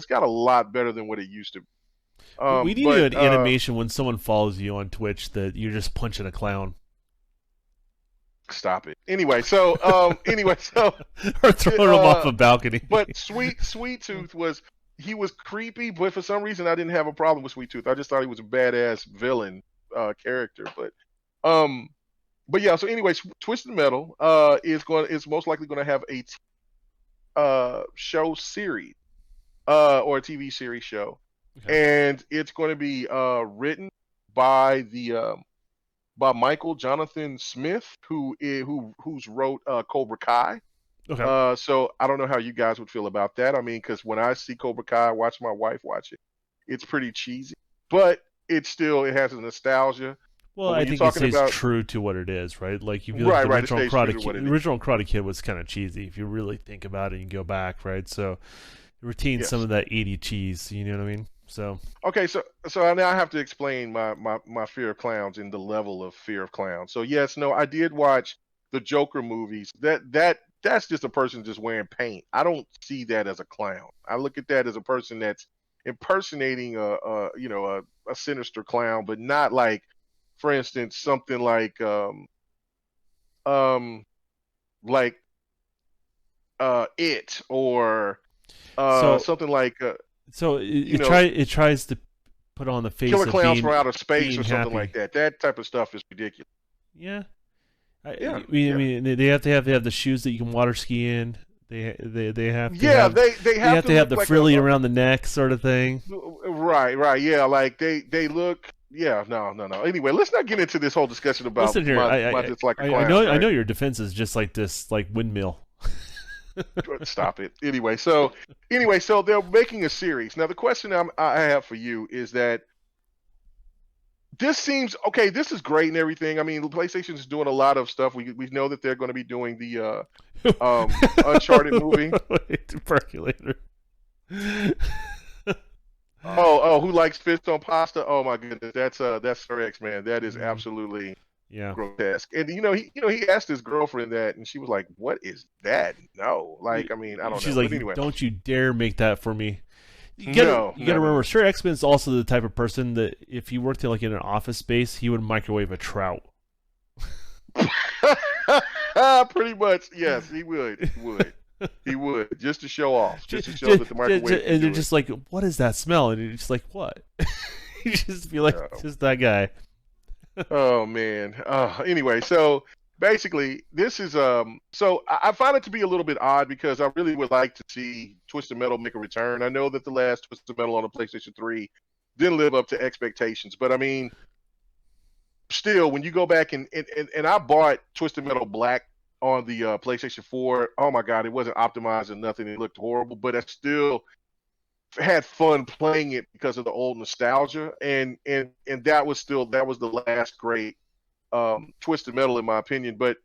A: got a lot better than what it used to be.
B: We need to do
A: But
B: an animation when someone follows you on Twitch that you're just punching a clown
A: stop it. Anyway, so
B: or throwing them off
A: uh
B: a balcony.
A: but Sweet Tooth he was creepy, but for some reason I didn't have a problem with Sweet Tooth. I just thought he was a badass villain character. Um but yeah, so anyways, Twisted Metal is most likely going to have a show series or a TV series show,
B: Okay.
A: and it's going to be written by the by Michael Jonathan Smith, who's wrote Cobra Kai.
B: Okay.
A: So I don't know how you guys would feel about that. I mean, because when I see Cobra Kai, I watch my wife watch it. It's pretty cheesy, but it has a nostalgia.
B: Well,
A: But
B: I
A: when you're
B: think it
A: talking
B: stays
A: about
B: true to what it is, right? Like if you look at
A: right,
B: the
A: right, it
B: original
A: stays true to what
B: The
A: it is.
B: original Karate Kid was kind of cheesy if you really think about it and go back, right? So it retains some
A: Yes.
B: of that 80 cheese. You know what I mean? So
A: Okay, so now I have to explain my fear of clowns and the level of fear of clowns. So yes, no, I did watch the Joker movies. That's just a person just wearing paint. I don't see that as a clown. I look at that as a person that's impersonating a sinister clown, but not like, for instance, something um like it or
B: so
A: something like you know
B: it tries to put on the face
A: Killer
B: of
A: Clowns from Outer Space
B: being
A: or something like
B: happy.
A: that. That type of stuff is ridiculous.
B: Yeah,
A: Yeah,
B: I
A: yeah,
B: mean they have the shoes that you can water ski in. They have to
A: yeah.
B: have
A: They have to
B: have
A: look
B: the
A: like
B: frilly around the neck sort of thing.
A: right, right. Yeah, like they look. Yeah, no, no, no. Anyway, let's not get into this whole discussion about
B: Listen here,
A: my dislike of clowns.
B: I
A: Right?
B: know your defense is just like this like windmill.
A: Stop it. So they're making a series. Now the question I have for you is that this seems okay. This is great and everything. I mean, PlayStation is doing a lot of stuff. We know that they're going to be doing the Uncharted movie.
B: Wait, percolator.
A: Oh, who likes fish on pasta? Oh my goodness, that's Sir X, man. That is
B: Mm,
A: absolutely
B: yeah.
A: grotesque. And he asked his girlfriend that, and she was like, "What is that?" No, like I mean, I don't
B: She's
A: know, but
B: like,
A: anyway,
B: "Don't you dare make that for me."
A: no,
B: You gotta
A: no,
B: remember,
A: no,
B: Sir X Men's also the type of person that if he worked in like in an office space, he would microwave a trout.
A: no. Pretty much, yes, he would, he would, just to show off, just to show that the microwave can
B: And they're
A: do it.
B: just like, "What is that smell?" And you're just like, "What?" You just be like,
A: Uh,
B: "Just that guy."
A: Oh man. Anyway, so basically, this is So I find it to be a little bit odd because I really would like to see Twisted Metal make a return. I know that the last Twisted Metal on the PlayStation 3 didn't live up to expectations, but I mean, still, when you go back and I bought Twisted Metal Black on the PlayStation 4, oh my God, it wasn't optimized or nothing. It looked horrible, but I still had fun playing it because of the old nostalgia, and that was the last great Twisted Metal in my opinion. But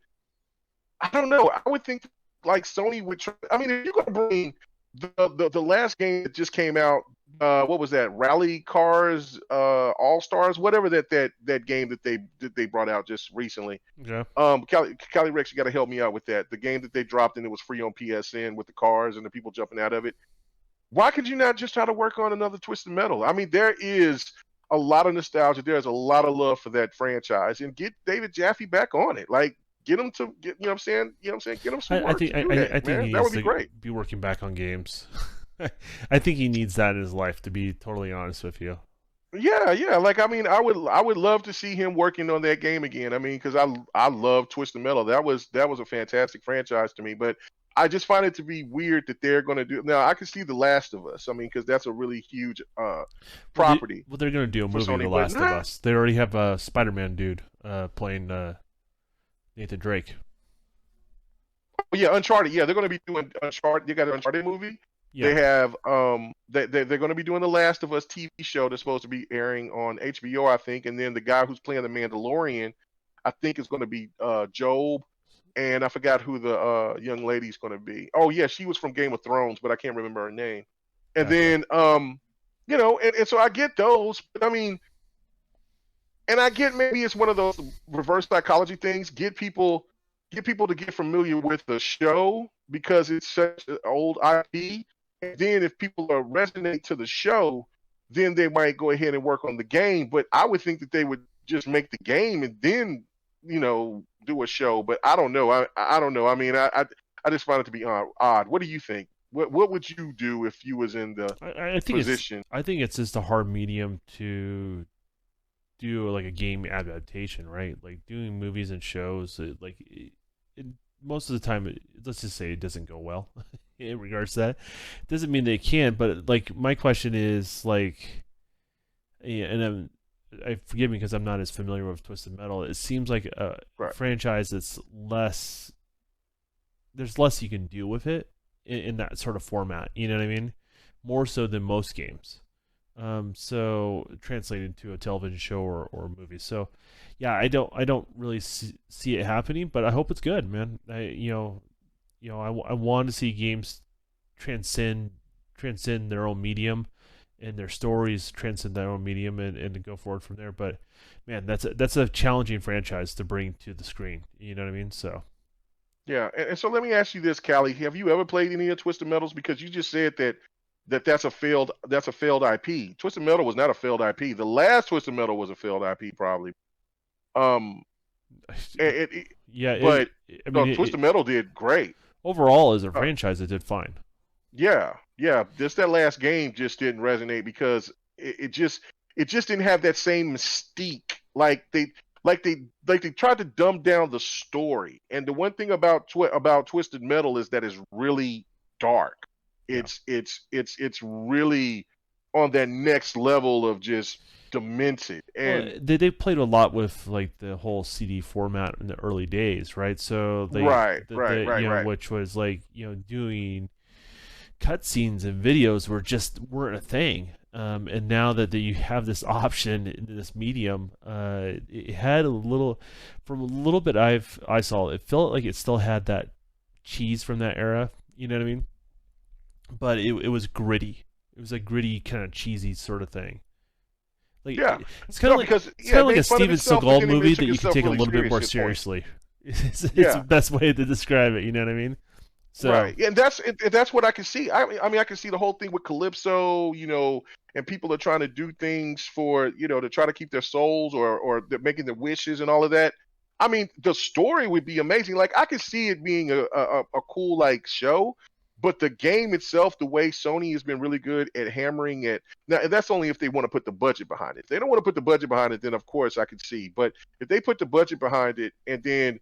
A: I don't know. I would think like Sony would. I mean, if you're going to bring the last game that just came out, what was that? Rally Cars All Stars, whatever that game that they brought out just recently.
B: Yeah.
A: Cali Rex, you got to help me out with that. The game that they dropped and it was free on PSN with the cars and the people jumping out of it. Why could you not just try to work on another Twisted Metal? I mean, there is a lot of nostalgia. There's a lot of love for that franchise, and get David Jaffe back on it. Like, get him to get, you know what I'm saying? You know what I'm saying? Get him some work to do that,
B: I think
A: man.
B: he
A: That
B: needs
A: would be
B: to
A: great.
B: be working back on games. I think he needs that in his life, to be totally honest with you.
A: Yeah, yeah. Like, I mean, I would love to see him working on that game again. I mean, because I love Twisted Metal. That was a fantastic franchise to me. But I just find it to be weird that they're going to do. Now, I can see The Last of Us. I mean, because that's a really huge property
B: They're gonna do a
A: for
B: movie, The
A: Sony. But
B: Last of
A: nah,
B: Us. They already have a Spider-Man dude playing Nathan Drake.
A: yeah, Uncharted. Yeah, they're going to be doing Uncharted. They got an Uncharted movie.
B: Yeah.
A: They have they're going to be doing the Last of Us TV show that's supposed to be airing on HBO, I think. And then the guy who's playing the Mandalorian, I think is going to be Job. And I forgot who the young lady's going to be. Oh yeah, she was from Game of Thrones, but I can't remember her name. And
B: Gotcha.
A: then and so I get those, but I mean, and I get maybe it's one of those reverse psychology things. Get people to get familiar with the show because it's such an old IP. And then if people are resonate to the show, then they might go ahead and work on the game. But I would think that they would just make the game and then do a show. But I don't know. I don't know. I mean, I just find it to be odd. What do you think? What would you do if you was in the position?
B: I think it's just a hard medium to do like a game adaptation, right? Like doing movies and shows, most of the time, let's just say it doesn't go well in regards to that. Doesn't mean they can't, but like my question is like, yeah, and I forgive me because I'm not as familiar with Twisted Metal. It seems like a
A: Right.
B: franchise that's less there's less you can do with it in that sort of format. You know what I mean? More so than most games. So translated to a television show or a movie. So yeah, I don't really see it happening, but I hope it's good, man. I want to see games transcend transcend their own medium and their stories transcend their own medium and to go forward from there. But man, that's a challenging franchise to bring to the screen. You know what I mean? So
A: Yeah, and so let me ask you this, Callie. Have you ever played any of Twisted Metals? Because you just said that's a failed IP. Twisted Metal was not a failed IP. The last Twisted Metal was a failed IP, probably. Um, it, it,
B: yeah,
A: but
B: I
A: no,
B: mean,
A: Twisted Metal did great.
B: overall as a
A: Uh,
B: franchise, it did fine.
A: yeah, yeah. Just that last game just didn't resonate because it just didn't have that same mystique. Like they tried to dumb down the story. And the one thing about about Twisted Metal is that it's really dark.
B: Yeah.
A: It's really on that next level of just demented.
B: Well,
A: And
B: they played a lot with like the whole CD format in the early days, right? So
A: right.
B: which was like doing cutscenes and videos weren't a thing. And now that you have this option in this medium, it had a little, from a little bit I saw, it felt like it still had that cheese from that era. You know what I mean? But it was gritty. It was a gritty kind of cheesy sort of thing. Like
A: Yeah.
B: it's
A: No, because
B: it's
A: yeah,
B: kind
A: it
B: of like
A: made
B: a
A: fun of
B: Steven
A: itself, but
B: Seagal
A: then
B: movie
A: it
B: that
A: took
B: you can
A: itself
B: take a
A: really
B: little bit
A: serious
B: more
A: at points.
B: seriously. It's the
A: Yeah.
B: best way to describe it. You know what I mean? So
A: Right. And that's what I can see. I mean I can see the whole thing with Calypso, and people are trying to do things for, to try to keep their souls or they're making their wishes and all of that. I mean, the story would be amazing. Like I could see it being a cool like show, but the game itself, the way Sony has been really good at hammering it. Now, and that's only if they want to put the budget behind it. If they don't want to put the budget behind it, then of course I could see. But if they put the budget behind it and then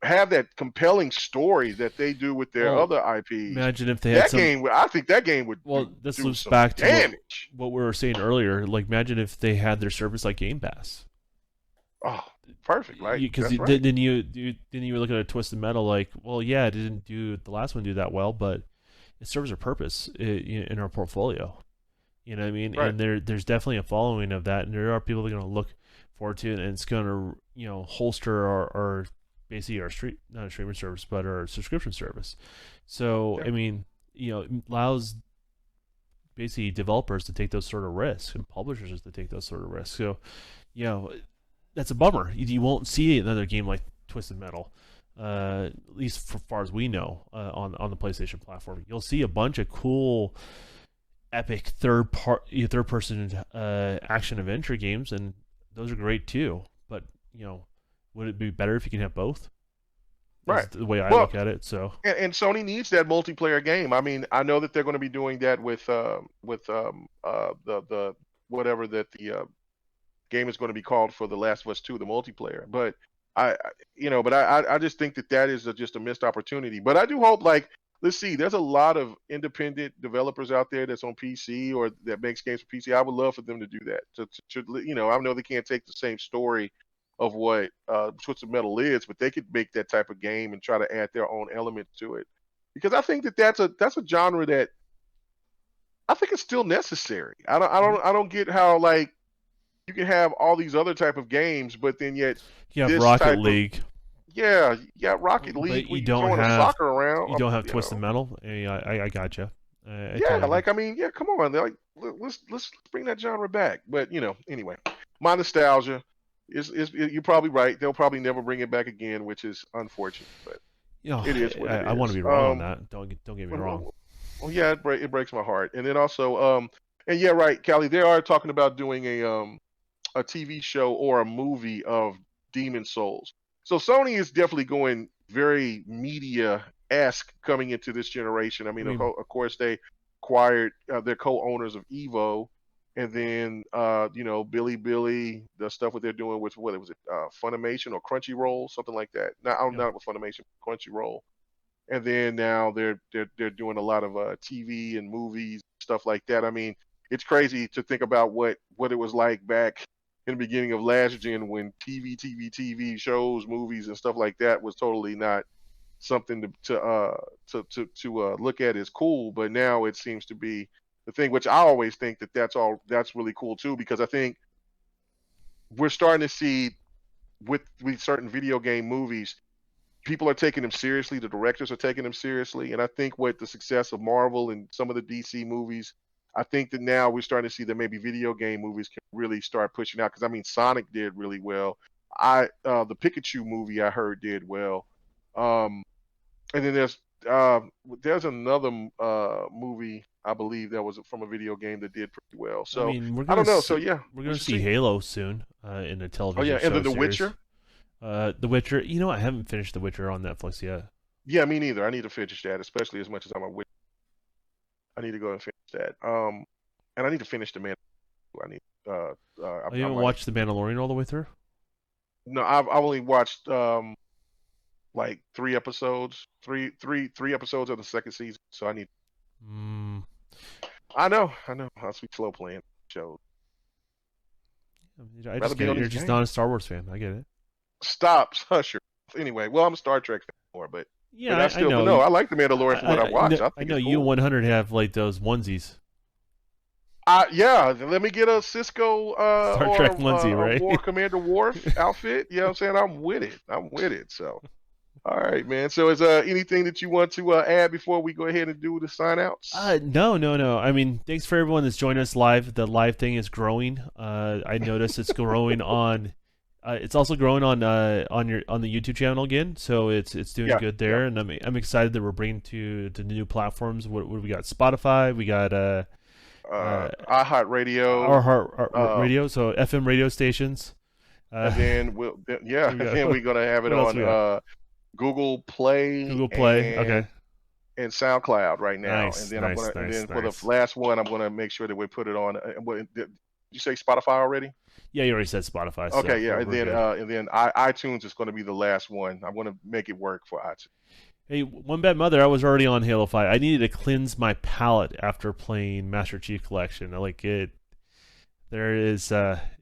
A: have that compelling story that they do with their
B: well,
A: other IPs,
B: imagine if they had some.
A: I think that game would
B: Well, this
A: do
B: loops
A: some
B: back to
A: damage.
B: what we were saying earlier. Like, imagine if they had their service like Game Pass.
A: Oh, perfect, right?
B: Because
A: That's right.
B: then you were looking at Twisted Metal like, well, yeah, it didn't do the last one do that well, but it serves a purpose in our portfolio. You know what I mean?
A: Right.
B: And there's definitely a following of that, and there are people that are going to look forward to it, and it's going to holster our basically our street not a streaming service, but our subscription service. So
A: Yeah.
B: I mean, it allows basically developers to take those sort of risks and publishers to take those sort of risks. So you know that's a bummer. You won't see another game like Twisted Metal. At least for far as we know, on the PlayStation platform, you'll see a bunch of cool epic third person action adventure games, and those are great too. But would it be better if you can have both? Is
A: Right.
B: the way I
A: Well,
B: look at it. So
A: and Sony needs that multiplayer game. I mean, I know that they're going to be doing that with the whatever that the game is going to be called for The Last of Us 2, the multiplayer. But I just think that is just a missed opportunity. But I do hope, like, let's see, there's a lot of independent developers out there that's on PC or that makes games for PC. I would love for them to do that. I know they can't take the same story of what Twisted Metal is, but they could make that type of game and try to add their own element to it. Because I think that's a genre that I think it's still necessary. I don't get how like you can have all these other type of games, but then yet
B: you have
A: this
B: Rocket
A: type of
B: League,
A: Rocket League,
B: but
A: we throwing a soccer around,
B: you don't have Twisted Metal. I gotcha. I
A: yeah,
B: totally agree.
A: like I mean, yeah, come on, like let's bring that genre back. But anyway, my nostalgia you're probably right. They'll probably never bring it back again, which is unfortunate, but it is what it
B: I want to
A: is.
B: be wrong on that. Don't get me wrong.
A: Well, yeah, it breaks my heart. And then also, and yeah, right, Callie, they are talking about doing a TV show or a movie of Demon Souls. So Sony is definitely going very media-esque coming into this generation. I
B: I
A: mean,
B: mean,
A: of course, they acquired they're co-owners of Evo, and then Billy, the stuff what they're doing with what was it, Funimation or Crunchyroll, something like that. Now I'm
B: yeah,
A: not with Funimation, Crunchyroll. And then now they're doing a lot of TV and movies stuff like that. I mean, it's crazy to think about what it was like back in the beginning of last gen when TV shows, movies, and stuff like that was totally not something to look at as cool. But now it seems to be the thing, which I always think that's really cool too, because I think we're starting to see with certain video game movies, people are taking them seriously. The directors are taking them seriously, and I think with the success of Marvel and some of the DC movies, I think that now we're starting to see that maybe video game movies can really start pushing out. Because I mean, Sonic did really well. The Pikachu movie I heard did well, um, and then uh, there's another movie I believe that was from a video game that did pretty well.
B: I
A: So
B: mean,
A: I don't know. So yeah,
B: we're
A: we
B: gonna
A: should
B: see
A: see.
B: Halo soon in a
A: Oh
B: television
A: yeah, and
B: show
A: then The
B: series.
A: Witcher.
B: The Witcher. You know, I haven't finished The Witcher on Netflix yet.
A: Yeah, me neither. I need to finish that, especially as much as I'm a Witcher. I need to go and finish that. And I need to finish the man. I need.
B: Oh, you
A: I
B: haven't
A: might.
B: watched The Mandalorian all the way through?
A: No, I've only watched like three episodes of the second season. So I need.
B: Mm,
A: I know. I'll be slow playing shows.
B: I
A: Rather
B: just
A: be
B: get
A: on
B: it. You're
A: these
B: just
A: games.
B: not a Star Wars fan. I get it.
A: Stop, hush your. Anyway, well, I'm a Star Trek fan more,
B: Yeah,
A: but I
B: I
A: still, but
B: know.
A: no, I like the Mandalorian for what I watched. I
B: I
A: think
B: know
A: it's
B: you
A: cool.
B: 100 have like those onesies,
A: Yeah, let me get a Cisco
B: Star Trek
A: or
B: onesie,
A: a
B: right?
A: War Commander Worf outfit. You know what I'm saying? I'm with it. I'm with it. So, all right, man. So, is anything that you want to add before we go ahead and do the sign outs?
B: No, no, no. I mean, thanks for everyone that's joined us live. The live thing is growing. I noticed it's growing on. It's also growing on the YouTube channel again, so it's doing
A: Yeah,
B: good
A: yeah.
B: there, and I'm excited that we're bringing to new platforms. What we got? Spotify. We got
A: iHeartRadio,
B: our
A: uh,
B: radio, so FM radio stations.
A: and then
B: What
A: yeah,
B: we
A: and
B: got?
A: then we're gonna have it
B: What else
A: on
B: we got?
A: Google Play
B: Google Play. Okay.
A: and SoundCloud right now. And
B: Nice,
A: then
B: nice,
A: and
B: nice,
A: then for the
B: nice.
A: last one, I'm gonna make sure that we put it on. Did you say Spotify already?
B: Yeah, you already said Spotify, so
A: Okay, yeah,
B: we're good.
A: and then iTunes is going to be the last one. I'm going to make it work for iTunes.
B: Hey, one bad mother. I was already on Halo 5. I needed to cleanse my palate after playing Master Chief Collection. I like it. There is.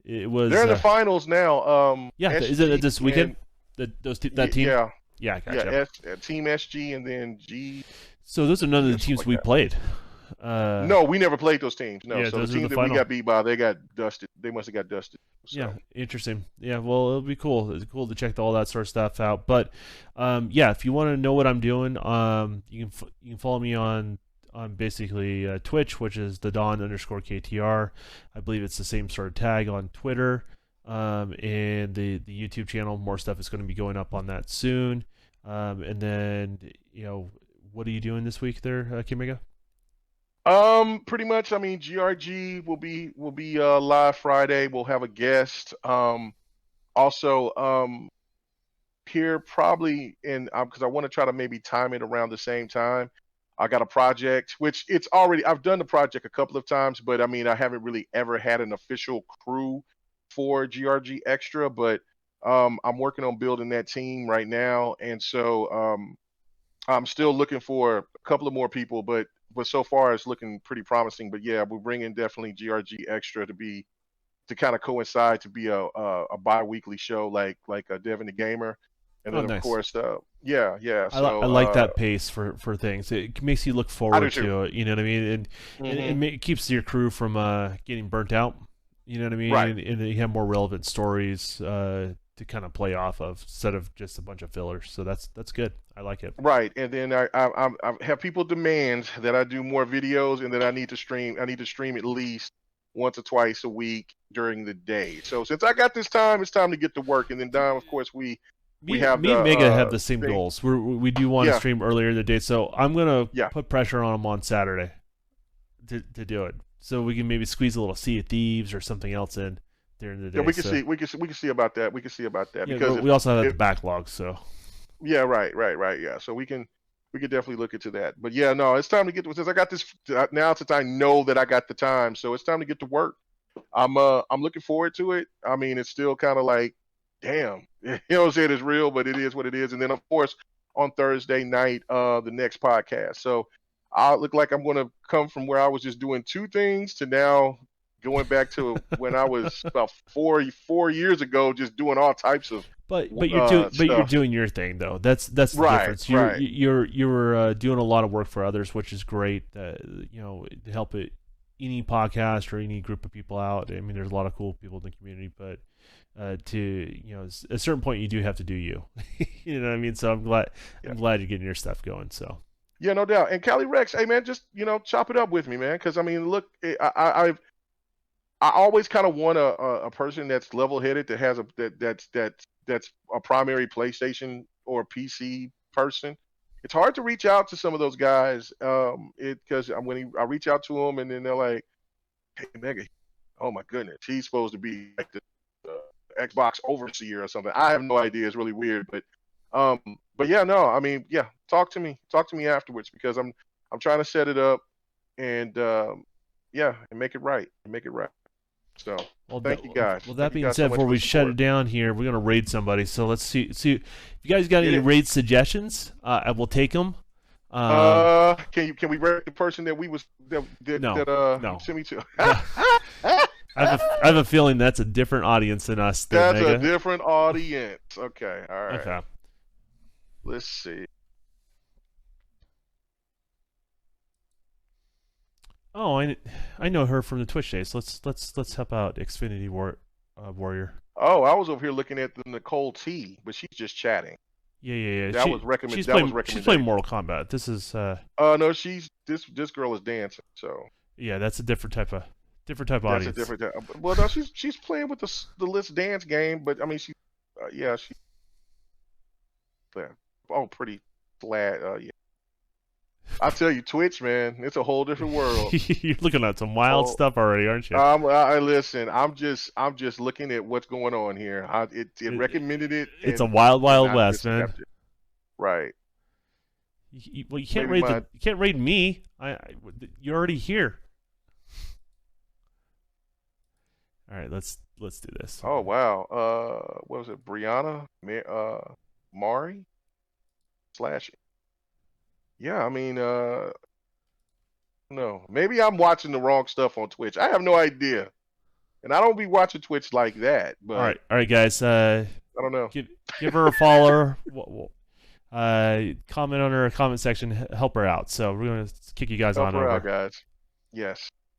B: It was.
A: They're in the finals now.
B: Yeah. Is
A: SG
B: it this weekend?
A: and
B: That team.
A: yeah,
B: Yeah,
A: yeah,
B: gotcha.
A: Team SG and then G
B: So those are none of
A: or
B: the
A: something
B: teams
A: like
B: we
A: that.
B: played. Uh,
A: No, we never played those teams. No,
B: yeah,
A: so the
B: those are
A: team
B: the
A: that we
B: final.
A: got beat by, they got dusted. They must have got dusted.
B: Yeah,
A: So
B: interesting. Yeah, well, it'll be cool. It's cool to check all that sort of stuff out. But yeah, if you want to know what I'm doing, you can follow me on basically Twitch, which is the Don_KTR. I believe it's the same sort of tag on Twitter, and the YouTube channel. More stuff is going to be going up on that soon. And then what are you doing this week there, Kamiya?
A: pretty much. I mean, GRG will be live Friday. We'll have a guest. Also, here probably in because I want to try to maybe time it around the same time. I got a project which it's already I've done the project a couple of times, but I mean I haven't really ever had an official crew for GRG Extra, but I'm working on building that team right now, and so I'm still looking for a couple of more people, but so far it's looking pretty promising. But yeah, we're bringing definitely GRG Extra to kind of coincide to be a bi-weekly show like Devin the Gamer, and
B: Oh,
A: then of
B: nice.
A: course yeah.
B: I
A: So
B: like that pace for things. It makes you look
A: I do
B: forward
A: too.
B: to it. You know what I mean? And
A: Hmm.
B: it keeps your crew from getting burnt out. You know what I
A: Right,
B: mean? And you have more relevant stories to kind of play off of instead of just a bunch of fillers. So that's good. I like it.
A: right. And then I have people demand that I do more videos, and that I need to stream. I need to stream at least once or twice a week during the day. So since I got this time, it's time to get to work. And then Don, of course, we have
B: Me
A: the
B: and Mega have the same
A: thing.
B: goals. We do want to
A: Yeah,
B: stream earlier in the day, so I'm gonna
A: yeah.
B: put pressure on him on Saturday to do it, so we can maybe squeeze a little Sea of Thieves or something else in during the
A: Yeah,
B: day. So
A: we can see about that. We can see about that
B: yeah,
A: because
B: but we also have the
A: if
B: backlog. So
A: yeah, right. Yeah. So we can definitely look into that. But yeah, no, it's time to get since I got this now since I know that I got the time, so it's time to get to work. I'm looking forward to it. I mean, it's still kind of like, damn, you know what I'm saying? It's real, but it is what it is. And then of course on Thursday night, the next podcast. So I look like I'm gonna come from where I was just doing two things to now going back to when I was about 4 years ago, just doing all types of
B: You're
A: stuff.
B: doing your thing though. That's the
A: Right,
B: difference.
A: right.
B: You're doing a lot of work for others, which is great. To help any podcast or any group of people out. I mean, there's a lot of cool people in the community, but to at a certain point, you do have to do you. You know what I mean? So
A: Yeah.
B: I'm glad you're getting your stuff going. So
A: Yeah, no doubt. And Cali Rex, hey man, just chop it up with me, man. Because I mean, look, I always kind of want a person that's level headed, that has that's a primary PlayStation or PC person. It's hard to reach out to some of those guys, because I reach out to them and then they're like, "Hey, Mega, oh my goodness, he's supposed to be like the Xbox overseer or something." I have no idea. It's really weird, um, but yeah, no, I mean, yeah, talk to me afterwards because I'm trying to set it up and yeah, and make it right, So thank you guys.
B: well,
A: Thank
B: that
A: you
B: being
A: guys so
B: said,
A: much
B: before
A: for the
B: we shut it
A: support.
B: down here, we're gonna raid somebody. So let's see if you guys got
A: Get
B: any
A: it.
B: raid suggestions. I will take them.
A: Can we rate the person that we was
B: No,
A: you
B: no,
A: sent me to?
B: no. I have a feeling that's a different audience than us, there,
A: That's a
B: Mega.
A: different audience. Okay, all right.
B: Okay.
A: Let's see.
B: Oh, I know her from the Twitch days. Let's help out Xfinity Warrior.
A: Oh, I was over here looking at the Nicole T, but she's just chatting.
B: Yeah.
A: That was That was
B: She's playing
A: recommendation.
B: Mortal Kombat. This is
A: No, she's this girl is dancing. So
B: yeah, that's a different type of
A: that's a
B: audience.
A: different. Well, no, she's playing with the Let's Dance game, but I mean yeah, she pretty flat. Yeah, I tell you, Twitch, man, it's a whole different world.
B: You're looking at some wild
A: Oh,
B: stuff already, aren't you?
A: I listen. I'm just looking at what's going on here. It recommended it,
B: It's a wild,
A: and
B: wild
A: I
B: west,
A: just
B: man.
A: kept it. Right.
B: Well,
A: Maybe my.
B: you can't raid me. You're already here. All right, let's do this.
A: Oh wow. What was it? Brianna, Mari slash. Yeah, I mean, no. Maybe I'm watching the wrong stuff on Twitch. I have no idea, and I don't be watching Twitch like that. But
B: All right, guys.
A: I don't know.
B: Give her a follower. Comment on her comment section. Help her out. So we're gonna kick you guys
A: Help
B: on
A: her out,
B: over.
A: guys. Yes.